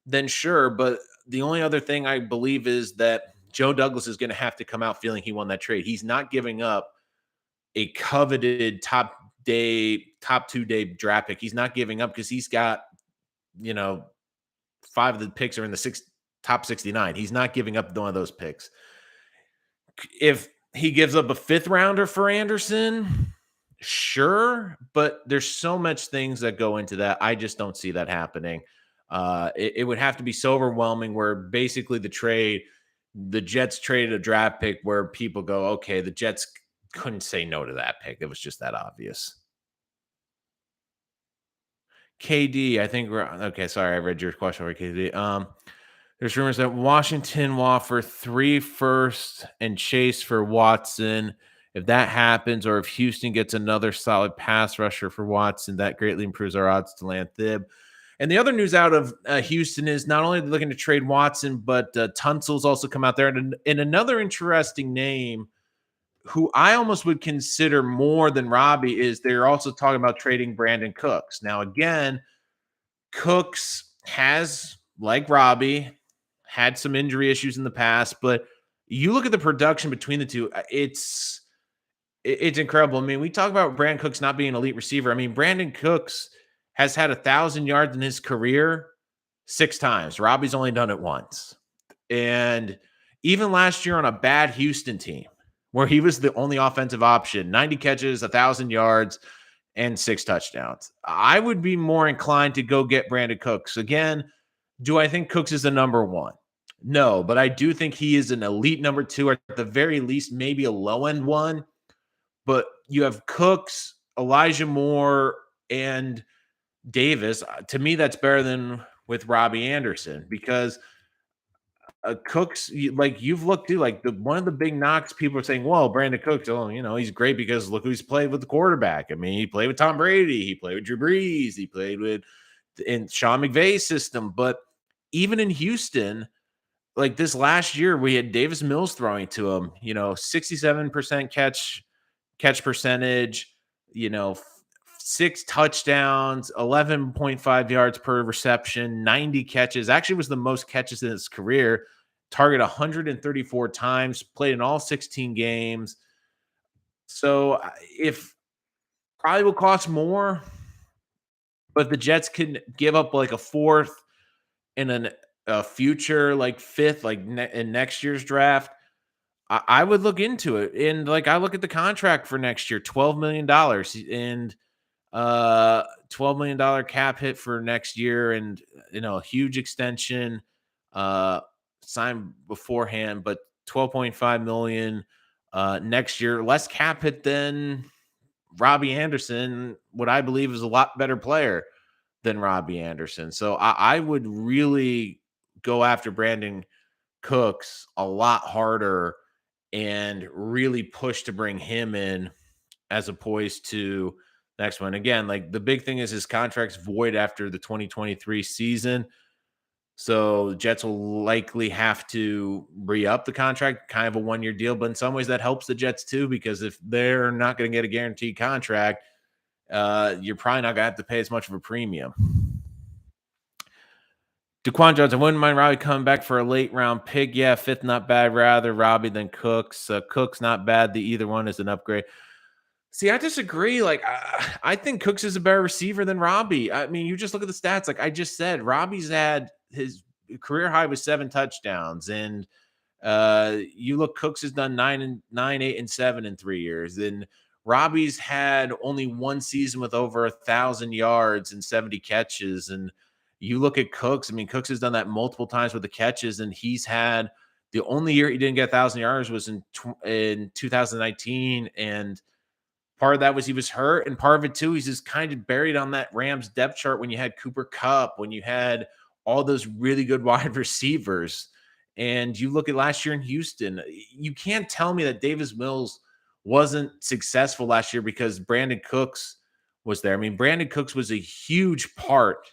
then sure. But the only other thing I believe is that Joe Douglas is going to have to come out feeling he won that trade. He's not giving up a coveted top 2-day draft pick. He's not giving up because he's got, 5 of the picks are in the top 69. He's not giving up one of those picks. If he gives up a 5th rounder for Anderson, sure, but there's so much things that go into that. I just don't see that happening. It would have to be so overwhelming where basically the Jets traded a draft pick where people go, okay, the Jets couldn't say no to that pick. It was just that obvious. KD, I think we're okay. Sorry, I read your question over KD. There's rumors that Washington will offer 3 firsts and chase for Watson. If that happens, or if Houston gets another solid pass rusher for Watson, that greatly improves our odds to land Thib. And the other news out of Houston is not only looking to trade Watson, but Tunsil's also come out there. And another interesting name who I almost would consider more than Robby is they're also talking about trading Brandon Cooks. Now, again, Cooks has, like Robby, had some injury issues in the past, but you look at the production between the two, it's incredible. I mean, we talk about Brandon Cooks not being an elite receiver. I mean, Brandon Cooks has had 1,000 yards in his career 6 times. Robby's only done it once. And even last year on a bad Houston team, where he was the only offensive option, 90 catches, 1,000 yards, and 6 touchdowns. I would be more inclined to go get Brandon Cooks. Again, do I think Cooks is the number 1? No, but I do think he is an elite number 2, or at the very least, maybe a low-end 1. But you have Cooks, Elijah Moore, and Davis. To me, that's better than with Robby Anderson because Cooks, like you've looked through, like one of the big knocks people are saying, well, Brandon Cooks, he's great because look who's played with the quarterback. I mean, he played with Tom Brady, he played with Drew Brees, he played with in Sean McVay's system. But even in Houston, like this last year, we had Davis Mills throwing to him, 67% catch percentage, 6 touchdowns, 11.5 yards per reception, 90 catches. Actually was the most catches in his career. Target 134 times, played in all 16 games. So if probably will cost more, but the Jets can give up like a 4th and a future like 5th, like in next year's draft. I would look into it. And like I look at the contract for next year, $12 million and $12 million cap hit for next year, and a huge extension signed beforehand, but 12.5 million next year, less cap hit than Robby Anderson, what I believe is a lot better player than Robby Anderson. So I would really go after Brandon Cooks a lot harder and really push to bring him in as opposed to next one. Again, like the big thing is his contract's void after the 2023 season. So Jets will likely have to re-up the contract, kind of a 1-year deal. But in some ways that helps the Jets too, because if they're not going to get a guaranteed contract, you're probably not going to have to pay as much of a premium. Daquan Jones, I wouldn't mind Robby coming back for a late round pick. Yeah, 5th, not bad. Rather Robby than Cooks. Cooks, not bad. The either one is an upgrade. See, I disagree. Like, I think Cooks is a better receiver than Robby. I mean, you just look at the stats. Like I just said, Robby's had his career high was 7 touchdowns, and you look, Cooks has done 9, 8, and 7 in 3 years, and Robby's had only 1 season with over 1,000 yards and 70 catches, and you look at Cooks. I mean, Cooks has done that multiple times with the catches, and he's had the only year he didn't get 1,000 yards was in 2019, and part of that was he was hurt, and part of it too, he's just kind of buried on that Rams depth chart when you had Cooper Kupp, when you had all those really good wide receivers. And you look at last year in Houston, you can't tell me that Davis Mills wasn't successful last year because Brandon Cooks was there. I mean, Brandon Cooks was a huge part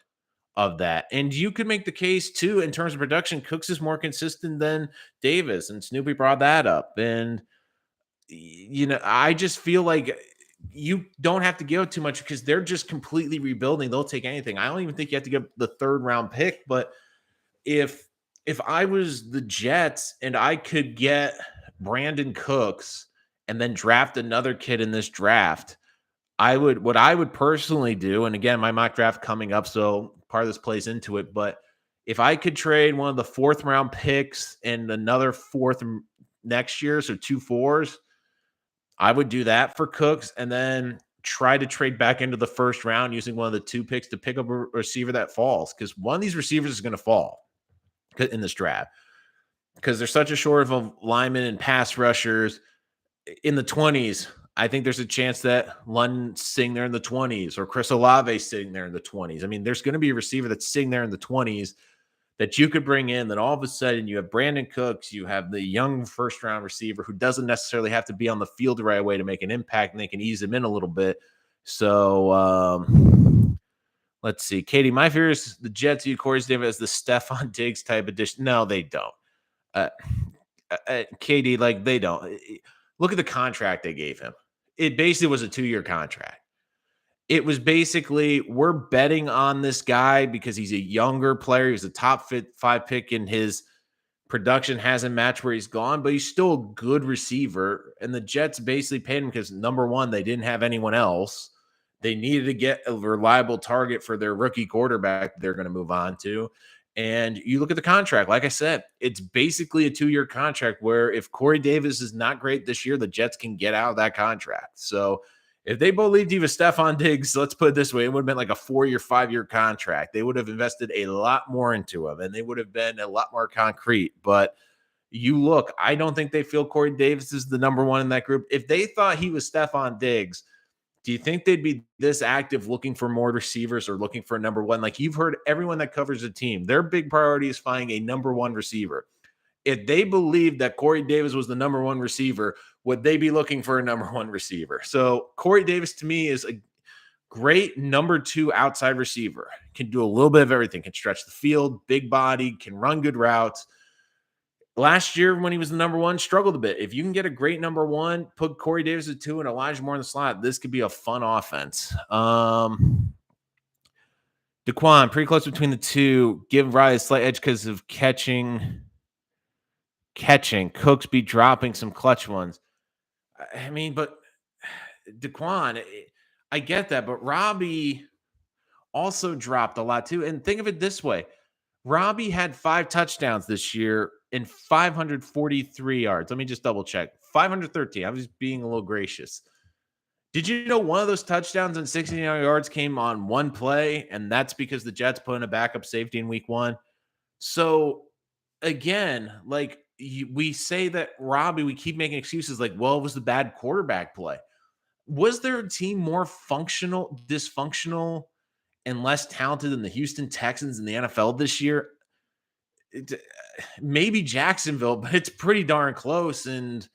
of that. And you could make the case too, in terms of production, Cooks is more consistent than Davis, and Snoopy brought that up. And, I just feel like you don't have to give up too much because they're just completely rebuilding. They'll take anything. I don't even think you have to get the 3rd round pick, but if I was the Jets and I could get Brandon Cooks and then draft another kid in this draft, what I would personally do, and again, my mock draft coming up, so part of this plays into it, but if I could trade one of the 4th round picks and another 4th next year, so 2 fours. I would do that for Cooks and then try to trade back into the first round using one of the 2 picks to pick up a receiver that falls, because one of these receivers is going to fall in this draft because there's such a short of linemen and pass rushers in the 20s. I think there's a chance that London's sitting there in the 20s or Chris Olave sitting there in the 20s. I mean, there's going to be a receiver that's sitting there in the 20s that you could bring in. Then all of a sudden you have Brandon Cooks, you have the young first round receiver who doesn't necessarily have to be on the field the right way to make an impact, and they can ease him in a little bit. So let's see. Katie, my fear is the Jets use Corey Davis as the Stephon Diggs type addition. No, they don't. Katie, like, they don't. Look at the contract they gave him. It basically was a 2-year contract. It was basically, we're betting on this guy because he's a younger player. He's a top 5 pick, and his production hasn't matched where he's gone, but he's still a good receiver. And the Jets basically paid him because, number one, they didn't have anyone else. They needed to get a reliable target for their rookie quarterback they're going to move on to. And you look at the contract, like I said, it's basically a 2-year contract where if Corey Davis is not great this year, the Jets can get out of that contract. So if they believed he was Stephon Diggs, let's put it this way, it would have been like a 4-year, 5-year contract. They would have invested a lot more into him, and they would have been a lot more concrete. But you look, I don't think they feel Corey Davis is the number one in that group. If they thought he was Stephon Diggs, do you think they'd be this active looking for more receivers or looking for a number one? Like, you've heard everyone that covers the team, their big priority is finding a number one receiver. If they believed that Corey Davis was the number one receiver, would they be looking for a number one receiver? So Corey Davis to me is a great number 2 outside receiver. Can do a little bit of everything. Can stretch the field, big body, can run good routes. Last year when he was the number 1, struggled a bit. If you can get a great number 1, put Corey Davis at 2 and Elijah Moore in the slot, this could be a fun offense. Daquan, pretty close between the two. Give Riley a slight edge because of catching. Cooks be dropping some clutch ones. I mean, but Daquan, I get that, but Robby also dropped a lot too. And think of it this way. Robby had 5 touchdowns this year and 543 yards. Let me just double check. 513. I was being a little gracious. Did you know one of those touchdowns and 69 yards came on one play, and that's because the Jets put in a backup safety in week 1? So, again, like, we say that Robby, we keep making excuses like, well, it was the bad quarterback play. Was there a team more dysfunctional, and less talented than the Houston Texans in the NFL this year? Maybe Jacksonville, but it's pretty darn close. And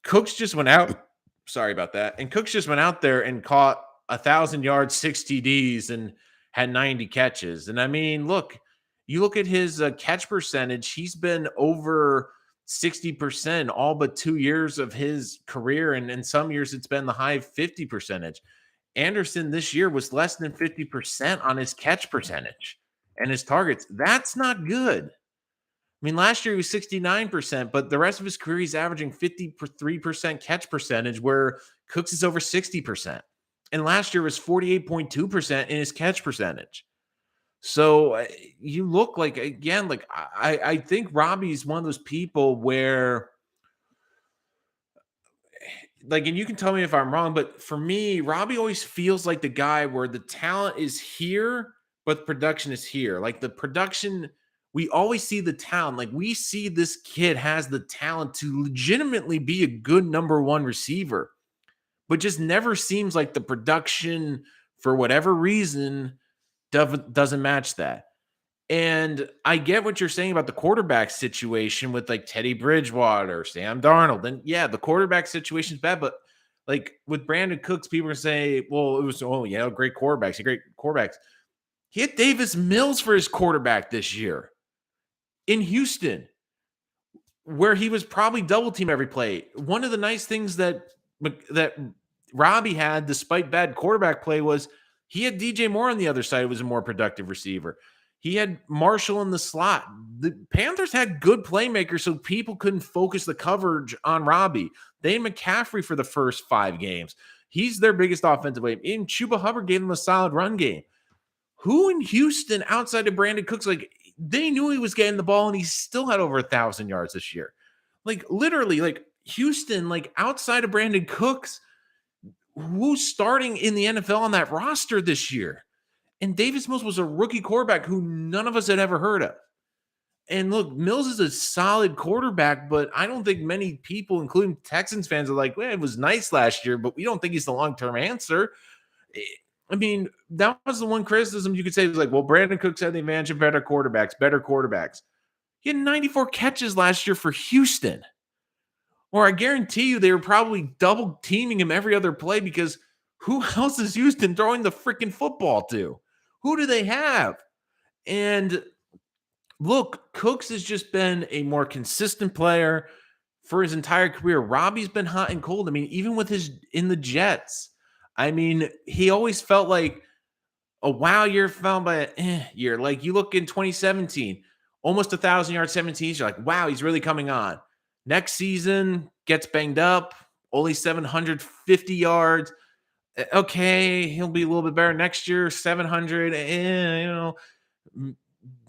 Cooks just went out. Sorry about that. And Cooks just went out there and caught 1,000 yards, 6 TDs, and had 90 catches. And I mean, look, you look at his catch percentage, he's been over 60% all but 2 years of his career. And in some years, it's been the high 50 percentage. Anderson this year was less than 50% on his catch percentage and his targets. That's not good. I mean, last year he was 69%, but the rest of his career he's averaging 53% catch percentage, where Cooks is over 60%. And last year was 48.2% in his catch percentage. So you look like, again, like I think Robby's one of those people where, like, and you can tell me if I'm wrong, but for me, Robby always feels like the guy where the talent is here, but the production is here. Like, the production, we always see the talent. Like, we see this kid has the talent to legitimately be a good number 1 receiver, but just never seems like the production, for whatever reason, doesn't match that. And I get what you're saying about the quarterback situation with, like, Teddy Bridgewater, Sam Darnold. And yeah, the quarterback situation is bad, but like with Brandon Cooks, people are saying, well, it was, great quarterbacks. He had Davis Mills for his quarterback this year in Houston, where he was probably double team every play. One of the nice things that Robby had, despite bad quarterback play, was he had DJ Moore on the other side, who was a more productive receiver. He had Marshall in the slot. The Panthers had good playmakers, so people couldn't focus the coverage on Robby. They had McCaffrey for the first 5 games. He's their biggest offensive weapon. And Chuba Hubbard gave them a solid run game. Who in Houston, outside of Brandon Cooks, like, they knew he was getting the ball, and he still had over 1,000 yards this year. Like literally, like Houston, like outside of Brandon Cooks, who's starting in the NFL on that roster this year? And Davis Mills was a rookie quarterback who none of us had ever heard of. And look, Mills is a solid quarterback, but I don't think many people, including Texans fans, are like, well, it was nice last year, but we don't think he's the long-term answer. I mean, that was the one criticism you could say was like, well, Brandon Cooks had the advantage of better quarterbacks. He had 94 catches last year for Houston. Or I guarantee you they were probably double teaming him every other play because who else is Houston throwing the freaking football to? Who do they have? And look, Cooks has just been a more consistent player for his entire career. Robbie's been hot and cold. I mean, even with his in the Jets, I mean, he always felt like a wow year found by an year. Like you look in 2017, almost 1,000-yard 17s. You're like, wow, he's really coming on. Next season, gets banged up, only 750 yards. Okay, he'll be a little bit better next year, 700.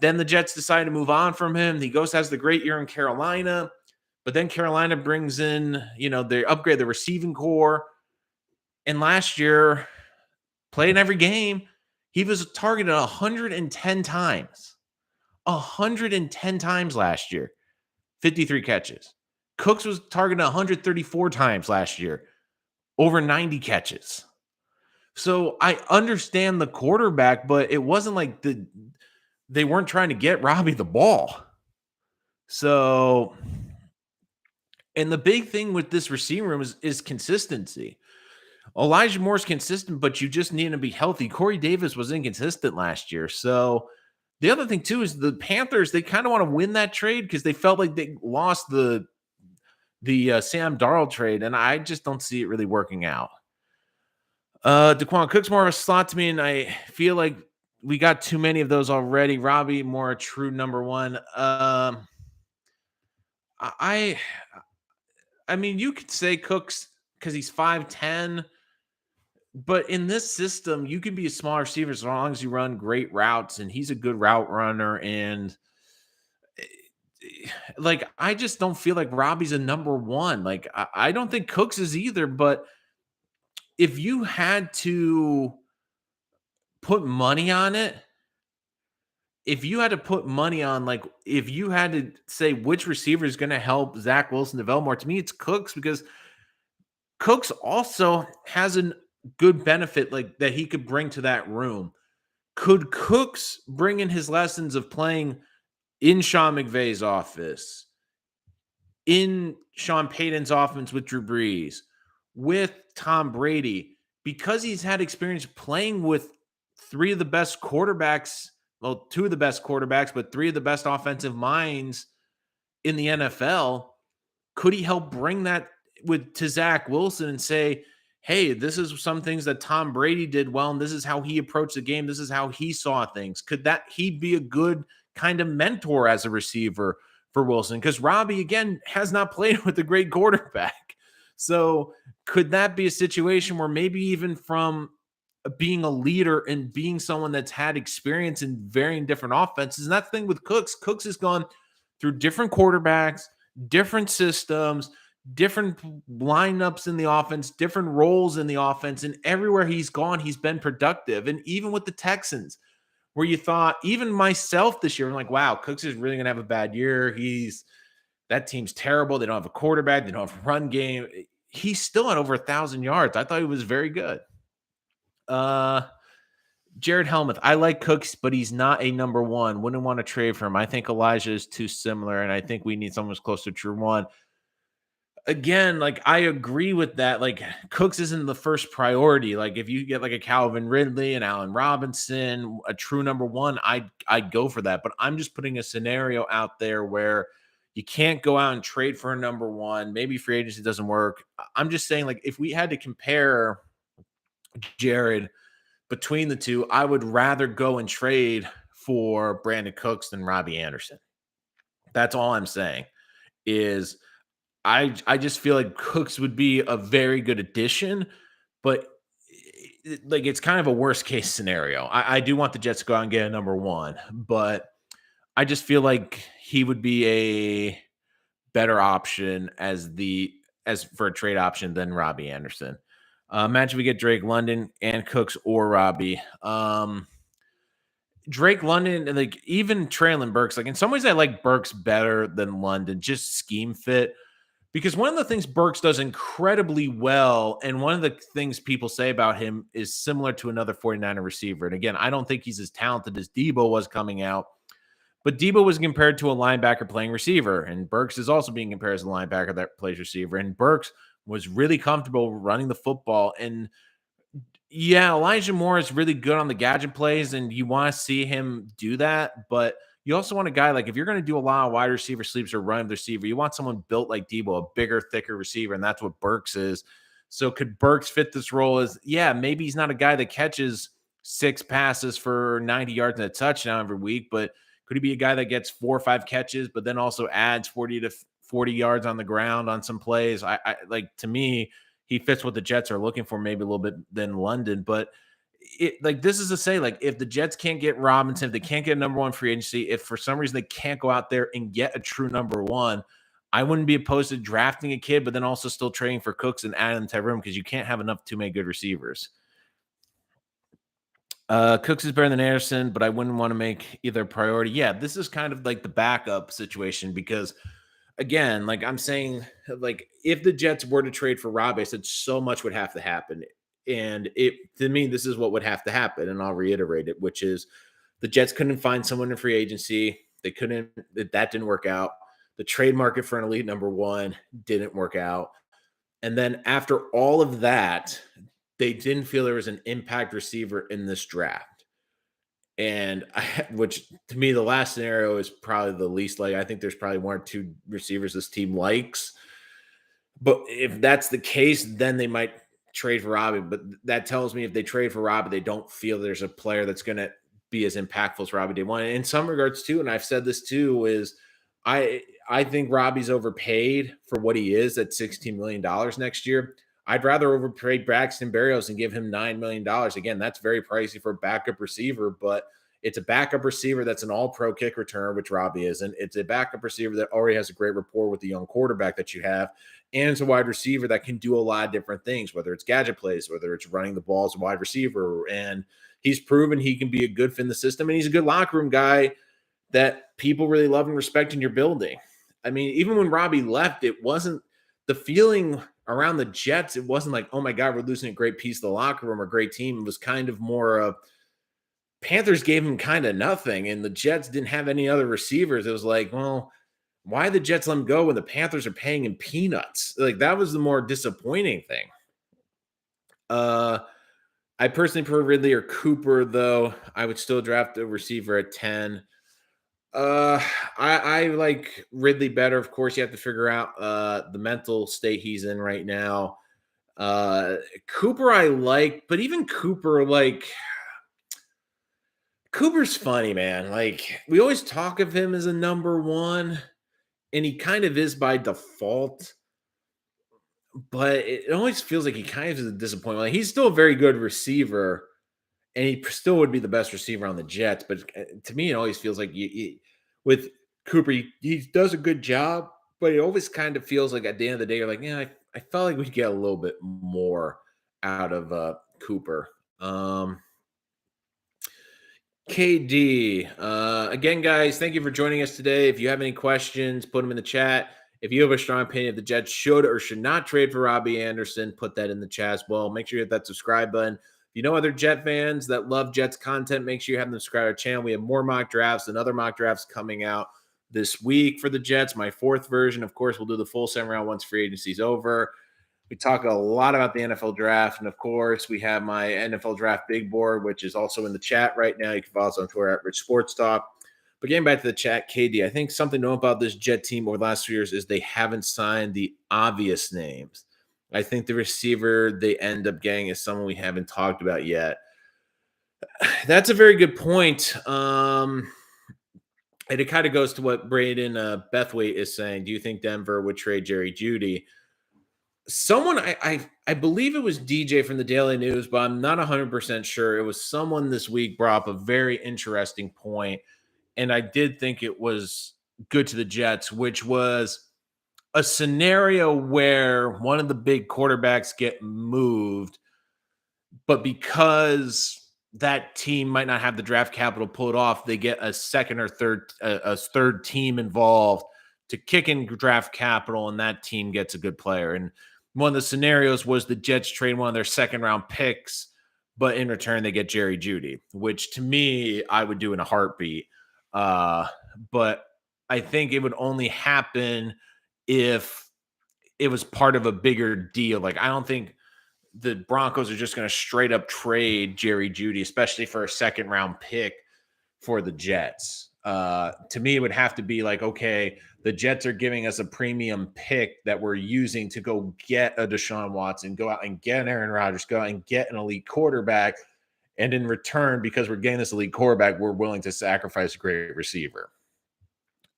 Then the Jets decide to move on from him. He goes, has the great year in Carolina, but then Carolina brings in, they upgrade the receiving core. And last year, playing every game, he was targeted 110 times. 110 times last year, 53 catches. Cooks was targeted 134 times last year, over 90 catches. So I understand the quarterback, but it wasn't like they weren't trying to get Robbie the ball. So, and the big thing with this receiving room is consistency. Elijah Moore's consistent, but you just need him to be healthy. Corey Davis was inconsistent last year. So the other thing too is the Panthers, they kind of want to win that trade because they felt like they lost the Sam Darnold trade, and I just don't see it really working out. Daquan Cook's more of a slot to me, and I feel like we got too many of those already. Robbie, more a true number one. I mean, you could say Cooks because he's 5'10", but in this system, you can be a small receiver as long as you run great routes, and he's a good route runner. And like, I just don't feel like Robbie's a number one. Like, I don't think Cooks is either, but if you had to put money on it, if you had to say which receiver is going to help Zach Wilson develop more, to me, it's Cooks, because Cooks also has a good benefit like that he could bring to that room. Could Cooks bring in his lessons of playing in Sean McVay's office, in Sean Payton's offense with Drew Brees, with Tom Brady, because he's had experience playing with three of the best quarterbacks, well, two of the best quarterbacks, but three of the best offensive minds in the NFL, could he help bring that to Zach Wilson and say, hey, this is some things that Tom Brady did well, and this is how he approached the game. This is how he saw things. Could he be a good kind of mentor as a receiver for Wilson? Because Robbie, again, has not played with a great quarterback. So could that be a situation where maybe even from being a leader and being someone that's had experience in varying different offenses, and that thing with Cooks has gone through different quarterbacks, different systems, different lineups in the offense, different roles in the offense, and everywhere he's gone, he's been productive. And even with the Texans, where you thought, even myself this year, I'm like, wow, Cooks is really going to have a bad year. That team's terrible. They don't have a quarterback. They don't have a run game. He's still at over 1,000 yards. I thought he was very good. Jared Helmuth, I like Cooks, but he's not a number one. Wouldn't want to trade for him. I think Elijah is too similar, and I think we need someone who's close to true one. Again, like, I agree with that. Like, Cooks isn't the first priority. Like, if you get like a Calvin Ridley and Allen Robinson, a true number one, I'd go for that. But I'm just putting a scenario out there where you can't go out and trade for a number one. Maybe free agency doesn't work. I'm just saying, like, if we had to compare Jared between the two, I would rather go and trade for Brandon Cooks than Robby Anderson. That's all I'm saying. Is I just feel like Cooks would be a very good addition, but like, it's kind of a worst case scenario. I do want the Jets to go out and get a number one, but I just feel like he would be a better option as for a trade option than Robby Anderson. Imagine we get Drake London and Cooks or Robbie. Drake London and like even Traylon Burks. Like in some ways, I like Burks better than London, just scheme fit. Because one of the things Burks does incredibly well, and one of the things people say about him is similar to another 49er receiver. And again, I don't think he's as talented as Debo was coming out, but Debo was compared to a linebacker playing receiver, and Burks is also being compared as a linebacker that plays receiver. And Burks was really comfortable running the football. And yeah, Elijah Moore is really good on the gadget plays, and you want to see him do that. But you also want a guy like if you're going to do a lot of wide receiver sleeps or run the receiver, you want someone built like Debo, a bigger, thicker receiver, and that's what Burks is. So could Burks fit this role as, yeah, maybe he's not a guy that catches 6 passes for 90 yards and a touchdown every week, but could he be a guy that gets 4 or 5 catches, but then also adds 40 to 40 yards on the ground on some plays? I like, to me, he fits what the Jets are looking for, maybe a little bit than London. But this is to say, like, if the Jets can't get Robinson, if they can't get a number one free agency, if for some reason they can't go out there and get a true number one, I wouldn't be opposed to drafting a kid, but then also still trading for Cooks and adding them to room because you can't have too many good receivers. Cooks is better than Anderson, but I wouldn't want to make either a priority. Yeah, this is kind of like the backup situation because, again, like I'm saying, like if the Jets were to trade for Robbie, I said so much would have to happen. And to me, this is what would have to happen. And I'll reiterate it, which is the Jets couldn't find someone in free agency. That didn't work out. The trade market for an elite number one didn't work out. And then after all of that, they didn't feel there was an impact receiver in this draft. And which to me, the last scenario is probably the least like. I think there's probably 1 or 2 receivers this team likes. But if that's the case, then they might trade for Robbie. But that tells me if they trade for Robbie, they don't feel there's a player that's going to be as impactful as Robbie day one. And in some regards, too, and I've said this too, is I think Robbie's overpaid for what he is at $16 million next year. I'd rather overpay Braxton Berrios and give him $9 million. Again, that's very pricey for a backup receiver, but it's a backup receiver that's an all-pro kick returner, which Robbie isn't. It's a backup receiver that already has a great rapport with the young quarterback that you have, and it's a wide receiver that can do a lot of different things, whether it's gadget plays, whether it's running the ball as a wide receiver, and he's proven he can be a good fit in the system, and he's a good locker room guy that people really love and respect in your building. I mean, even when Robbie left, it wasn't the feeling around the Jets. It wasn't like, oh my God, we're losing a great piece of the locker room or great team. It was kind of more of Panthers gave him kind of nothing, and the Jets didn't have any other receivers. It was like, well, why the Jets let him go when the Panthers are paying him peanuts? Like that was the more disappointing thing. I personally prefer Ridley or Cooper, though. I would still draft a receiver at 10. I like Ridley better. Of course, you have to figure out the mental state he's in right now. Cooper I like, but even Cooper, like Cooper's funny, man. Like we always talk of him as a number one, and he kind of is by default. But it always feels like he kind of is a disappointment. Like he's still a very good receiver, and he still would be the best receiver on the Jets. But to me, it always feels like with Cooper, he does a good job, but it always kind of feels like at the end of the day, you're like, yeah, I felt like we'd get a little bit more out of Cooper. KD, again, guys, thank you for joining us today. If you have any questions, put them in the chat. If you have a strong opinion if the Jets should or should not trade for Robby Anderson, put that in the chat as well. Make sure you hit that subscribe button. If you know other Jet fans that love Jets content, make sure you have them subscribe to our channel. We have more mock drafts and other mock drafts coming out this week for the Jets. My 4th version, of course, we'll do the full 7 round once free agency is over. We talk a lot about the NFL draft. And, of course, we have my NFL draft big board, which is also in the chat right now. You can follow us on Twitter at Rich Sports Talk. But getting back to the chat, KD, I think something to know about this Jet team over the last 2 years is they haven't signed the obvious names. I think the receiver they end up getting is someone we haven't talked about yet. That's a very good point. And it kind of goes to what Braden Bethwaite is saying. Do you think Denver would trade Jerry Jeudy? Someone, I believe it was DJ from the Daily News, but I'm not 100% sure. It was someone this week brought up a very interesting point, and I did think it was good to the Jets, which was a scenario where one of the big quarterbacks get moved, but because that team might not have the draft capital pull it off, they get a second or third team involved to kick in draft capital, and that team gets a good player. And one of the scenarios was the Jets trade one of their second round picks, but in return they get Jerry Jeudy, which to me I would do in a heartbeat. But I think it would only happen if it was part of a bigger deal. Like, I don't think the Broncos are just going to straight up trade Jerry Jeudy, especially for a second round pick for the Jets. To me, it would have to be like, okay, the Jets are giving us a premium pick that we're using to go get a Deshaun Watson, go out and get an Aaron Rodgers, go out and get an elite quarterback. And in return, because we're getting this elite quarterback, we're willing to sacrifice a great receiver.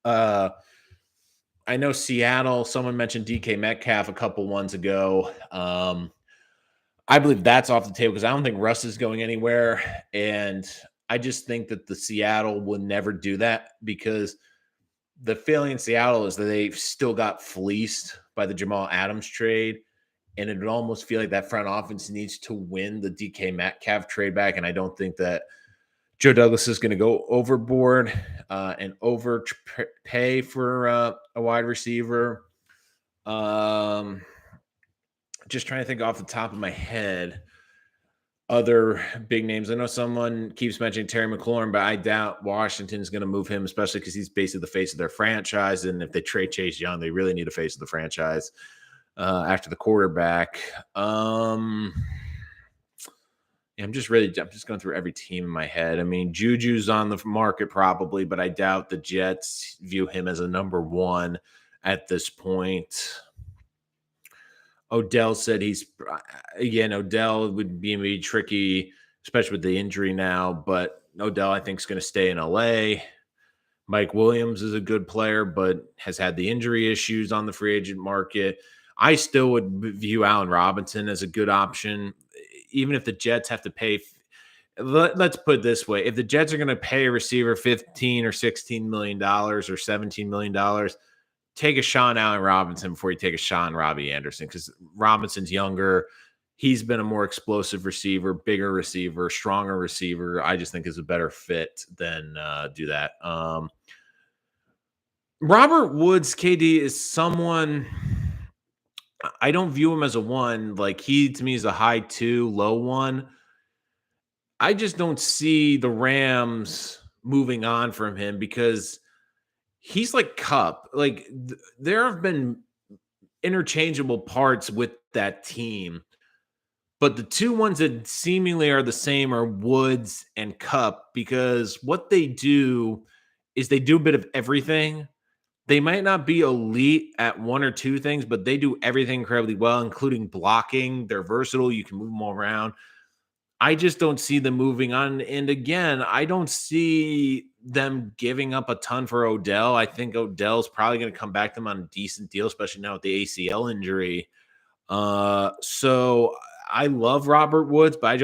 I know Seattle, someone mentioned DK Metcalf a couple ones ago. I believe that's off the table because I don't think Russ is going anywhere. And I just think that the Seattle will never do that because the feeling in Seattle is that they've still got fleeced by the Jamal Adams trade. And it would almost feel like that front offense needs to win the DK Metcalf trade back. And I don't think that Joe Douglas is going to go overboard and overpay for a wide receiver. Just trying to think off the top of my head other big names. I know someone keeps mentioning Terry McLaurin, but I doubt Washington's going to move him, especially because he's basically the face of their franchise. And if they trade Chase Young, they really need a face of the franchise after the quarterback. I'm just going through every team in my head. I mean, Juju's on the market probably, but I doubt the Jets view him as a number one at this point. Odell said Odell would be maybe tricky, especially with the injury now, but Odell, I think, is going to stay in LA. Mike Williams is a good player, but has had the injury issues on the free agent market. I still would view Allen Robinson as a good option, even if the Jets have to pay. Let's put it this way. If the Jets are going to pay a receiver $15 or $16 million or $17 million, take a Sean Allen Robinson before you take a Sean Robby Anderson, because Robinson's younger. He's been a more explosive receiver, bigger receiver, stronger receiver. I just think is a better fit than do that. Robert Woods, KD, is someone I don't view him as a one. Like, he to me is a high 2, low 1. I just don't see the Rams moving on from him because he's like Cup. Like, there have been interchangeable parts with that team, but the two ones that seemingly are the same are Woods and Cup, because what they do is they do a bit of everything. They might not be elite at one or two things, but they do everything incredibly well, including blocking. They're versatile. You can move them all around. I just don't see them moving on. And again, I don't see them giving up a ton for Odell. I think Odell's probably going to come back to them on a decent deal, especially now with the ACL injury. So I love Robert Woods, but I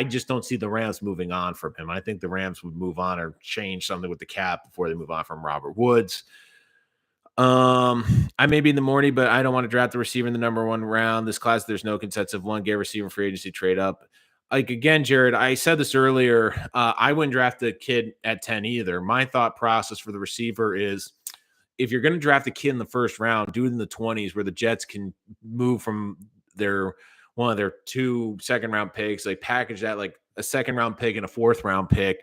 just don't see the Rams moving on from him. I think the Rams would move on or change something with the cap before they move on from Robert Woods. I may be in the morning, but I don't want to draft the receiver in the number 1 round. This class, there's no consensus of one. Get receiver free agency trade up. Like, again, Jared, I said this earlier. I wouldn't draft a kid at 10 either. My thought process for the receiver is, if you're going to draft a kid in the first round, do it in the 20s where the Jets can move from one of their 2 second-round picks. Like, package that like a second-round pick and a 4th-round pick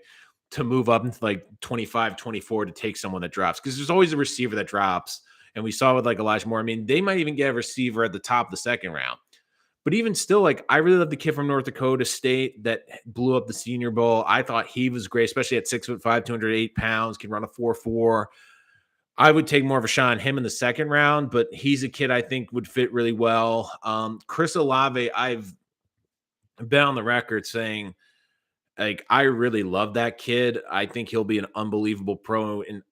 to move up into like 25, 24 to take someone that drops. Because there's always a receiver that drops. And we saw with like Elijah Moore. I mean, they might even get a receiver at the top of the second round. But even still, like, I really love the kid from North Dakota State that blew up the Senior Bowl. I thought he was great, especially at 6'5", 208 pounds, can run a 4.4. I would take more of a shot on him in the second round, but he's a kid I think would fit really well. Chris Olave, I've been on the record saying, like, I really love that kid. I think he'll be an unbelievable pro, and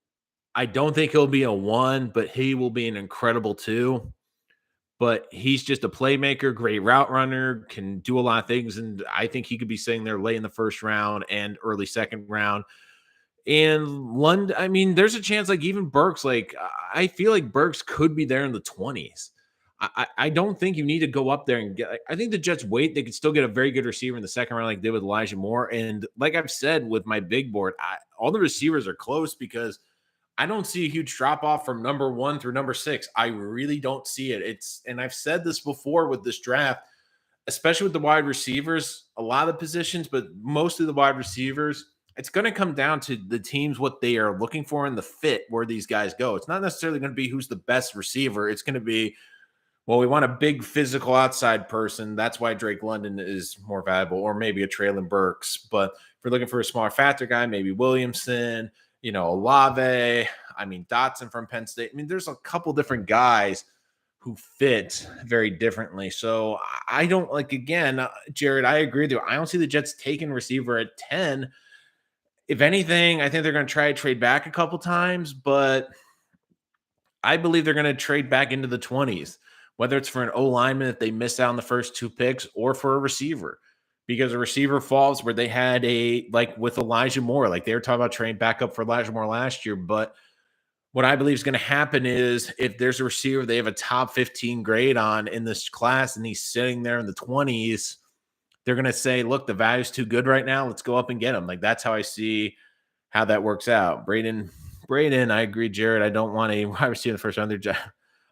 I don't think he'll be a 1, but he will be an incredible 2. But he's just a playmaker, great route runner, can do a lot of things. And I think he could be sitting there late in the first round and early second round. And London, I mean, there's a chance like even Burks, like I feel like Burks could be there in the 20s. I don't think you need to go up there and get. I think the Jets wait. They could still get a very good receiver in the second round, like they did with Elijah Moore. And like I've said with my big board, all the receivers are close because I don't see a huge drop off from number 1 through number 6. I really don't see it. And I've said this before with this draft, especially with the wide receivers, a lot of the positions, but mostly the wide receivers. It's going to come down to the teams, what they are looking for in the fit where these guys go. It's not necessarily going to be who's the best receiver. It's going to be, well, we want a big physical outside person. That's why Drake London is more valuable, or maybe a Traylon Burks. But if we're looking for a smaller, faster guy, maybe Williamson, Olave. I mean, Dotson from Penn State. I mean, there's a couple different guys who fit very differently. So I don't like, again, Jared, I agree with you. I don't see the Jets taking receiver at 10. If anything, I think they're going to try to trade back a couple times, but I believe they're going to trade back into the 20s, whether it's for an O lineman if they miss out on the first 2 picks or for a receiver, because a receiver falls where they had like with Elijah Moore, like they were talking about trading back up for Elijah Moore last year. But what I believe is going to happen is if there's a receiver they have a top 15 grade on in this class and he's sitting there in the 20s, they're going to say, look, the value's too good right now. Let's go up and get him. Like that's how I see how that works out. Braden, I agree, Jared. I don't want a wide receiver in the first round. I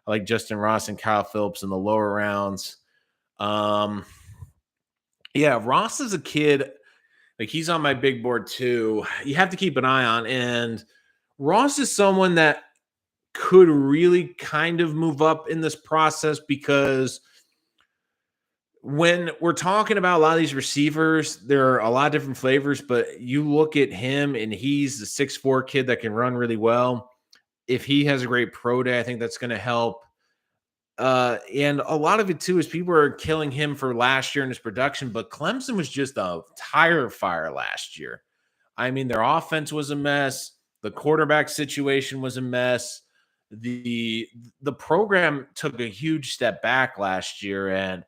like Justin Ross and Kyle Phillips in the lower rounds. Yeah, Ross is a kid. Like he's on my big board too. You have to keep an eye on. And Ross is someone that could really kind of move up in this process because when we're talking about a lot of these receivers, there are a lot of different flavors, but you look at him and he's the 6'4" kid that can run really well. If he has a great pro day, I think that's going to help. And a lot of it too is people are killing him for last year in his production, but Clemson was just a tire fire last year. I mean, their offense was a mess. The quarterback situation was a mess. The program took a huge step back last year, and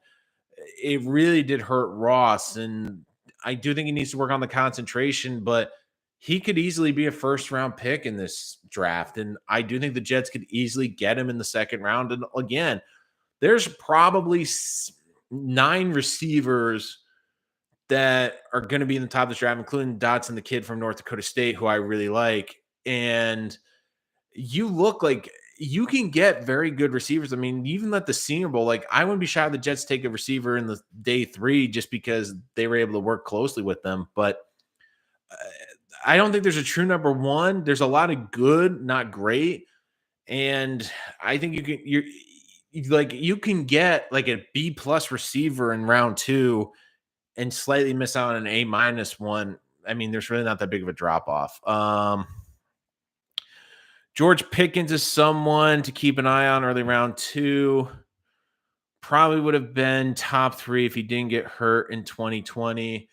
it really did hurt Ross. And I do think he needs to work on the concentration, but he could easily be a first round pick in this draft. And I do think the Jets could easily get him in the second round. And again, there's probably 9 receivers that are going to be in the top of the draft, including Dotson, the kid from North Dakota State, who I really like. And you look like you can get very good receivers. I mean, even at the Senior Bowl, like I wouldn't be shy if the Jets take a receiver in the day 3 just because they were able to work closely with them. But I don't think there's a true number 1. There's a lot of good, not great. And I think you can get like a B+ receiver in round 2 and slightly miss out on an A- one. I mean, there's really not that big of a drop off. George Pickens is someone to keep an eye on early round 2. Probably would have been top 3 if he didn't get hurt in 2020.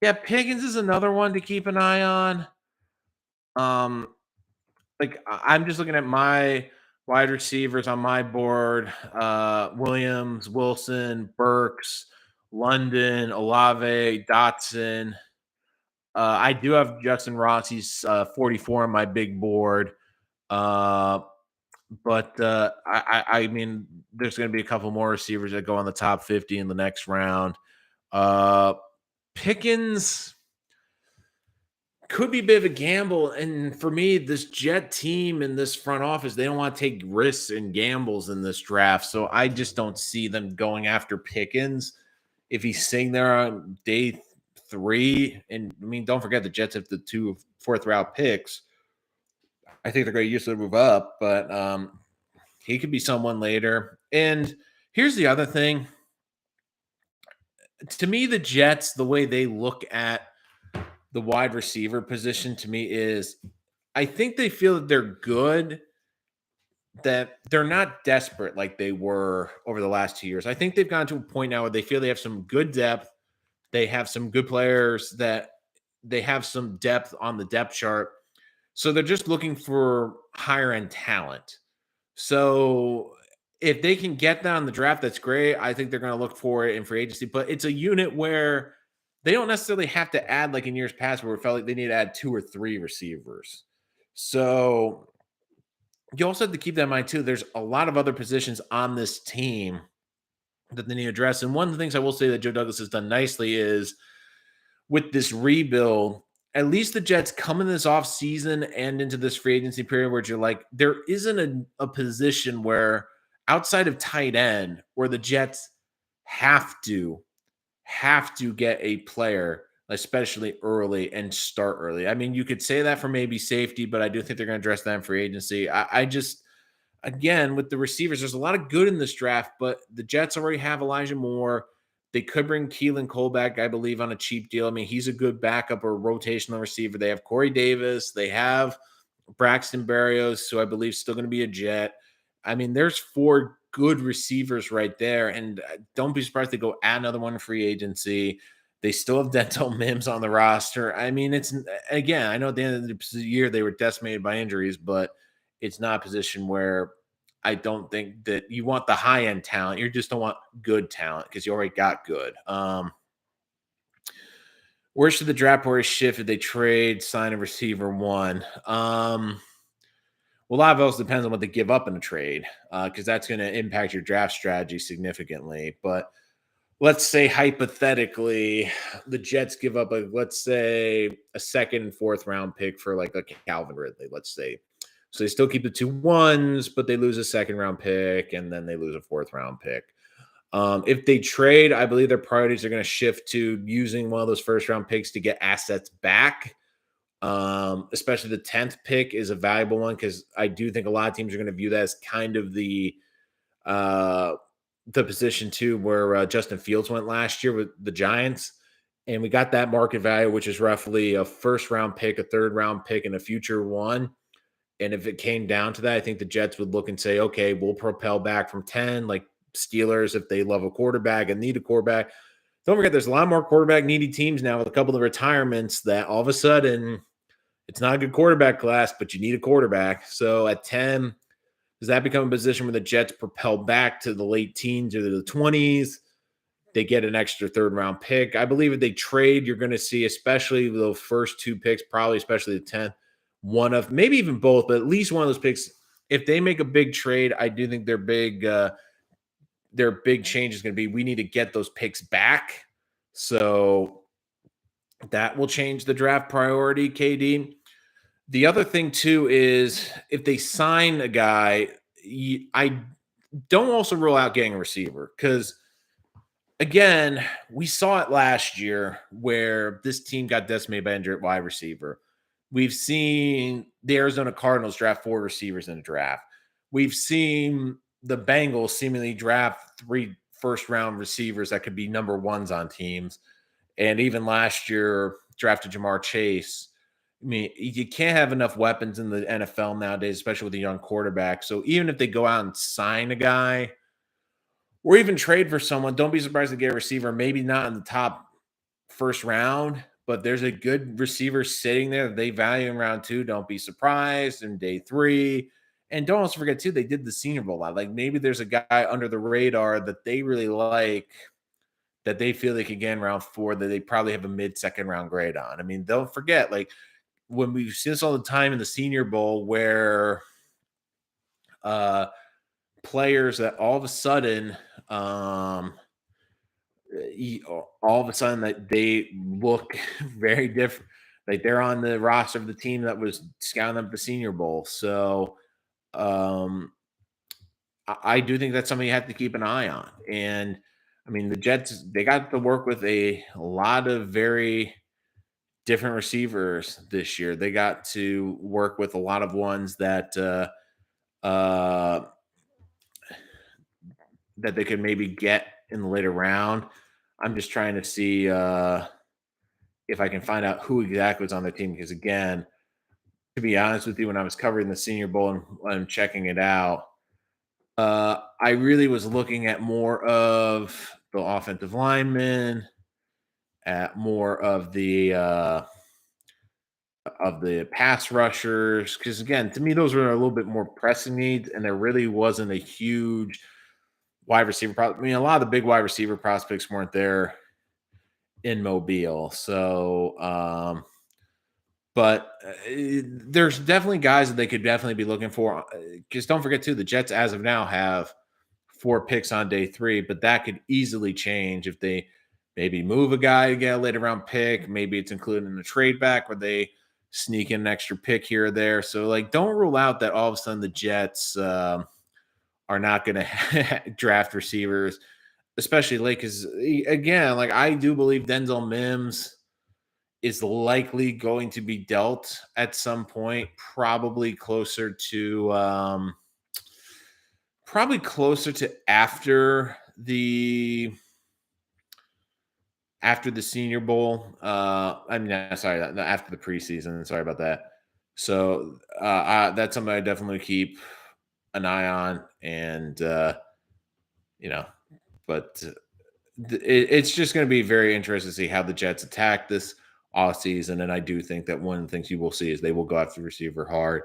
Yeah, Pickens is another one to keep an eye on. Like I'm just looking at my wide receivers on my board: Williams, Wilson, Burks, London, Olave, Dotson. I do have Justin Ross. He's 44 on my big board. But I mean, there's going to be a couple more receivers that go on the top 50 in the next round. Pickens could be a bit of a gamble. And for me, this Jet team and this front office, they don't want to take risks and gambles in this draft. So I just don't see them going after Pickens if he's sitting there on day 3. And I mean, don't forget the Jets have the 2 fourth-round picks. I think they're going to use to move up, but he could be someone later. And here's the other thing. To me, the Jets, the way they look at the wide receiver position to me is I think they feel that they're good, that they're not desperate like they were over the last 2 years. I think they've gotten to a point now where they feel they have some good depth. They have some good players, that they have some depth on the depth chart. So they're just looking for higher end talent. So if they can get that on the draft, that's great. I think they're going to look for it in free agency. But it's a unit where they don't necessarily have to add like in years past where it felt like they need to add 2 or 3 receivers. So you also have to keep that in mind too. There's a lot of other positions on this team that they need to address. And one of the things I will say that Joe Douglas has done nicely is with this rebuild, at least the Jets come in this off season and into this free agency period where you're like, there isn't a position where outside of tight end where the Jets have to get a player, especially early and start early. I mean, you could say that for maybe safety, but I do think they're going to address that in free agency. I just, again, with the receivers, there's a lot of good in this draft, but the Jets already have Elijah Moore. They could bring Keelan Cole back, I believe, on a cheap deal. I mean, he's a good backup or rotational receiver. They have Corey Davis. They have Braxton Berrios, who I believe is still going to be a Jet. I mean, there's 4 good receivers right there. And don't be surprised they go add another one in free agency. They still have Dental Mims on the roster. I mean, it's, again, I know at the end of the year they were decimated by injuries, but it's not a position where I don't think that you want the high end talent. You just don't want good talent because you already got good. Where should the draft priority shift if they trade, sign a receiver one? Well, a lot of else depends on what they give up in a trade because that's going to impact your draft strategy significantly. But let's say hypothetically, the Jets give up let's say a second and fourth round pick for like a Calvin Ridley, let's say. So they still keep the 2 ones, but they lose a second round pick and then they lose a fourth round pick. If they trade, I believe their priorities are going to shift to using one of those first round picks to get assets back. Especially the 10th pick is a valuable one because I do think a lot of teams are going to view that as kind of the position too where Justin Fields went last year with the Giants. And we got that market value, which is roughly a first round pick, a third round pick, and a future one. And if it came down to that, I think the Jets would look and say, okay, we'll propel back from 10, like Steelers, if they love a quarterback and need a quarterback. Don't forget, there's a lot more quarterback needy teams now with a couple of retirements that all of a sudden it's not a good quarterback class, but you need a quarterback. So at 10, does that become a position where the Jets propel back to the late teens or the 20s? They get an extra third round pick. I believe if they trade, you're going to see, especially the first 2 picks, probably especially the 10th, one of maybe even both, but at least one of those picks. If they make a big trade, I do think their big change is going to be we need to get those picks back. So that will change the draft priority, KD. The other thing too is if they sign a guy, I don't also rule out getting a receiver because again, we saw it last year where this team got decimated by injury at wide receiver. We've seen the Arizona Cardinals draft 4 receivers in a draft. We've seen the Bengals seemingly draft 3 first round receivers that could be number ones on teams. And even last year, drafted Jamar Chase. I mean, you can't have enough weapons in the NFL nowadays, especially with a young quarterback. So even if they go out and sign a guy or even trade for someone, don't be surprised to get a receiver, maybe not in the top first round, but there's a good receiver sitting there that they value in round 2. Don't be surprised in day 3. And don't also forget, too, they did the Senior Bowl lot. Like maybe there's a guy under the radar that they really like that they feel they could get in round 4 that they probably have a mid-second round grade on. I mean, don't forget, like when we've seen this all the time in the Senior Bowl where players that all of a sudden all of a sudden that they look very different. Like they're on the roster of the team that was scouting up the Senior Bowl. So I do think that's something you have to keep an eye on. And I mean, the Jets, they got to work with a lot of very different receivers this year. They got to work with a lot of ones uh, that they could maybe get in the later round. I'm just trying to see if I can find out who exactly was on their team. Because again, to be honest with you, when I was covering the Senior Bowl and I'm checking it out, I really was looking at more of the offensive linemen, at more of the pass rushers. Because again, to me, those were a little bit more pressing needs, and there really wasn't a huge wide receiver. I mean, a lot of the big wide receiver prospects weren't there in Mobile. So, but there's definitely guys that they could definitely be looking for. Just don't forget, too, the Jets as of now have 4 picks on day 3, but that could easily change if they maybe move a guy to get a later round pick. Maybe it's included in the trade back where they sneak in an extra pick here or there. So, like, don't rule out that all of a sudden the Jets are not going to draft receivers, especially late. Because, again, like, I do believe Denzel Mims is likely going to be dealt at some point, probably closer to after the Senior Bowl. Sorry, after the preseason. Sorry about that. So that's something I definitely keep an eye on, and but it's just going to be very interesting to see how the Jets attack this offseason. And I do think that one of the things you will see is they will go after the receiver hard.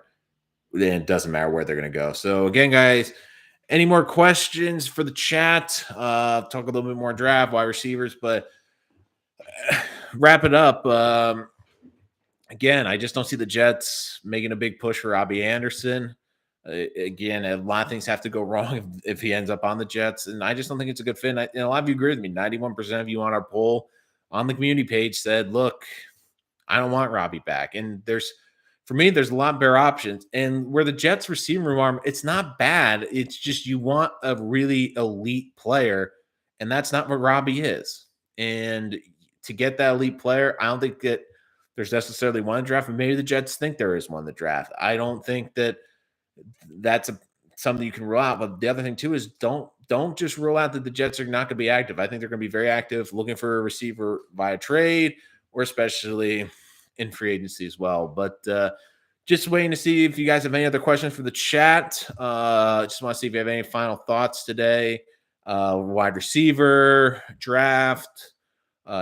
Then it doesn't matter where they're going to go. So again, guys, any more questions for the chat? Talk a little bit more draft, wide receivers, but wrap it up. Again, I just don't see the Jets making a big push for Robby Anderson. Again, a lot of things have to go wrong if he ends up on the Jets, and I just don't think it's a good fit. And a lot of you agree with me. 91% of you on our poll on the community page said, look, I don't want Robby back. And for me, there's a lot better options. And where the Jets receiving room are, it's not bad. It's just you want a really elite player, and that's not what Robby is. And to get that elite player, I don't think that there's necessarily one draft, and maybe the Jets think there is one to draft. I don't think that that's something you can rule out. But the other thing too is don't just rule out that the Jets are not going to be active. I think they're going to be very active, looking for a receiver via trade or especially in free agency as well. But just waiting to see if you guys have any other questions for the chat. Just want to see if you have any final thoughts today. Wide receiver, draft,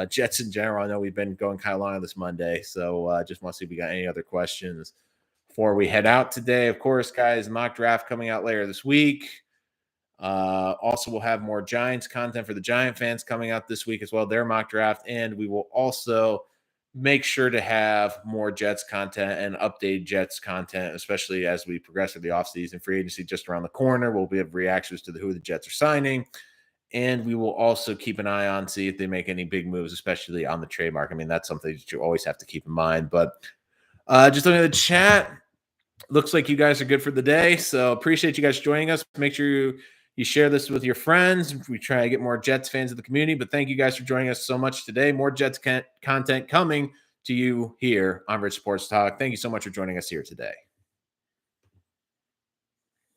Jets in general. I know we've been going kind of long on this Monday, so just want to see if we got any other questions before we head out today. Of course, guys, mock draft coming out later this week. Also, we'll have more Giants content for the Giant fans coming out this week as well, their mock draft. And we will also make sure to have more Jets content and updated Jets content, especially as we progress through the offseason. Free agency just around the corner. We'll have reactions to who the Jets are signing. And we will also keep an eye on, see if they make any big moves, especially on the trade market. I mean, that's something that you always have to keep in mind. But just looking at the chat, looks like you guys are good for the day. So appreciate you guys joining us. Make sure you share this with your friends. We try to get more Jets fans in the community. But thank you guys for joining us so much today. More Jets content coming to you here on Rich Sports Talk. Thank you so much for joining us here today.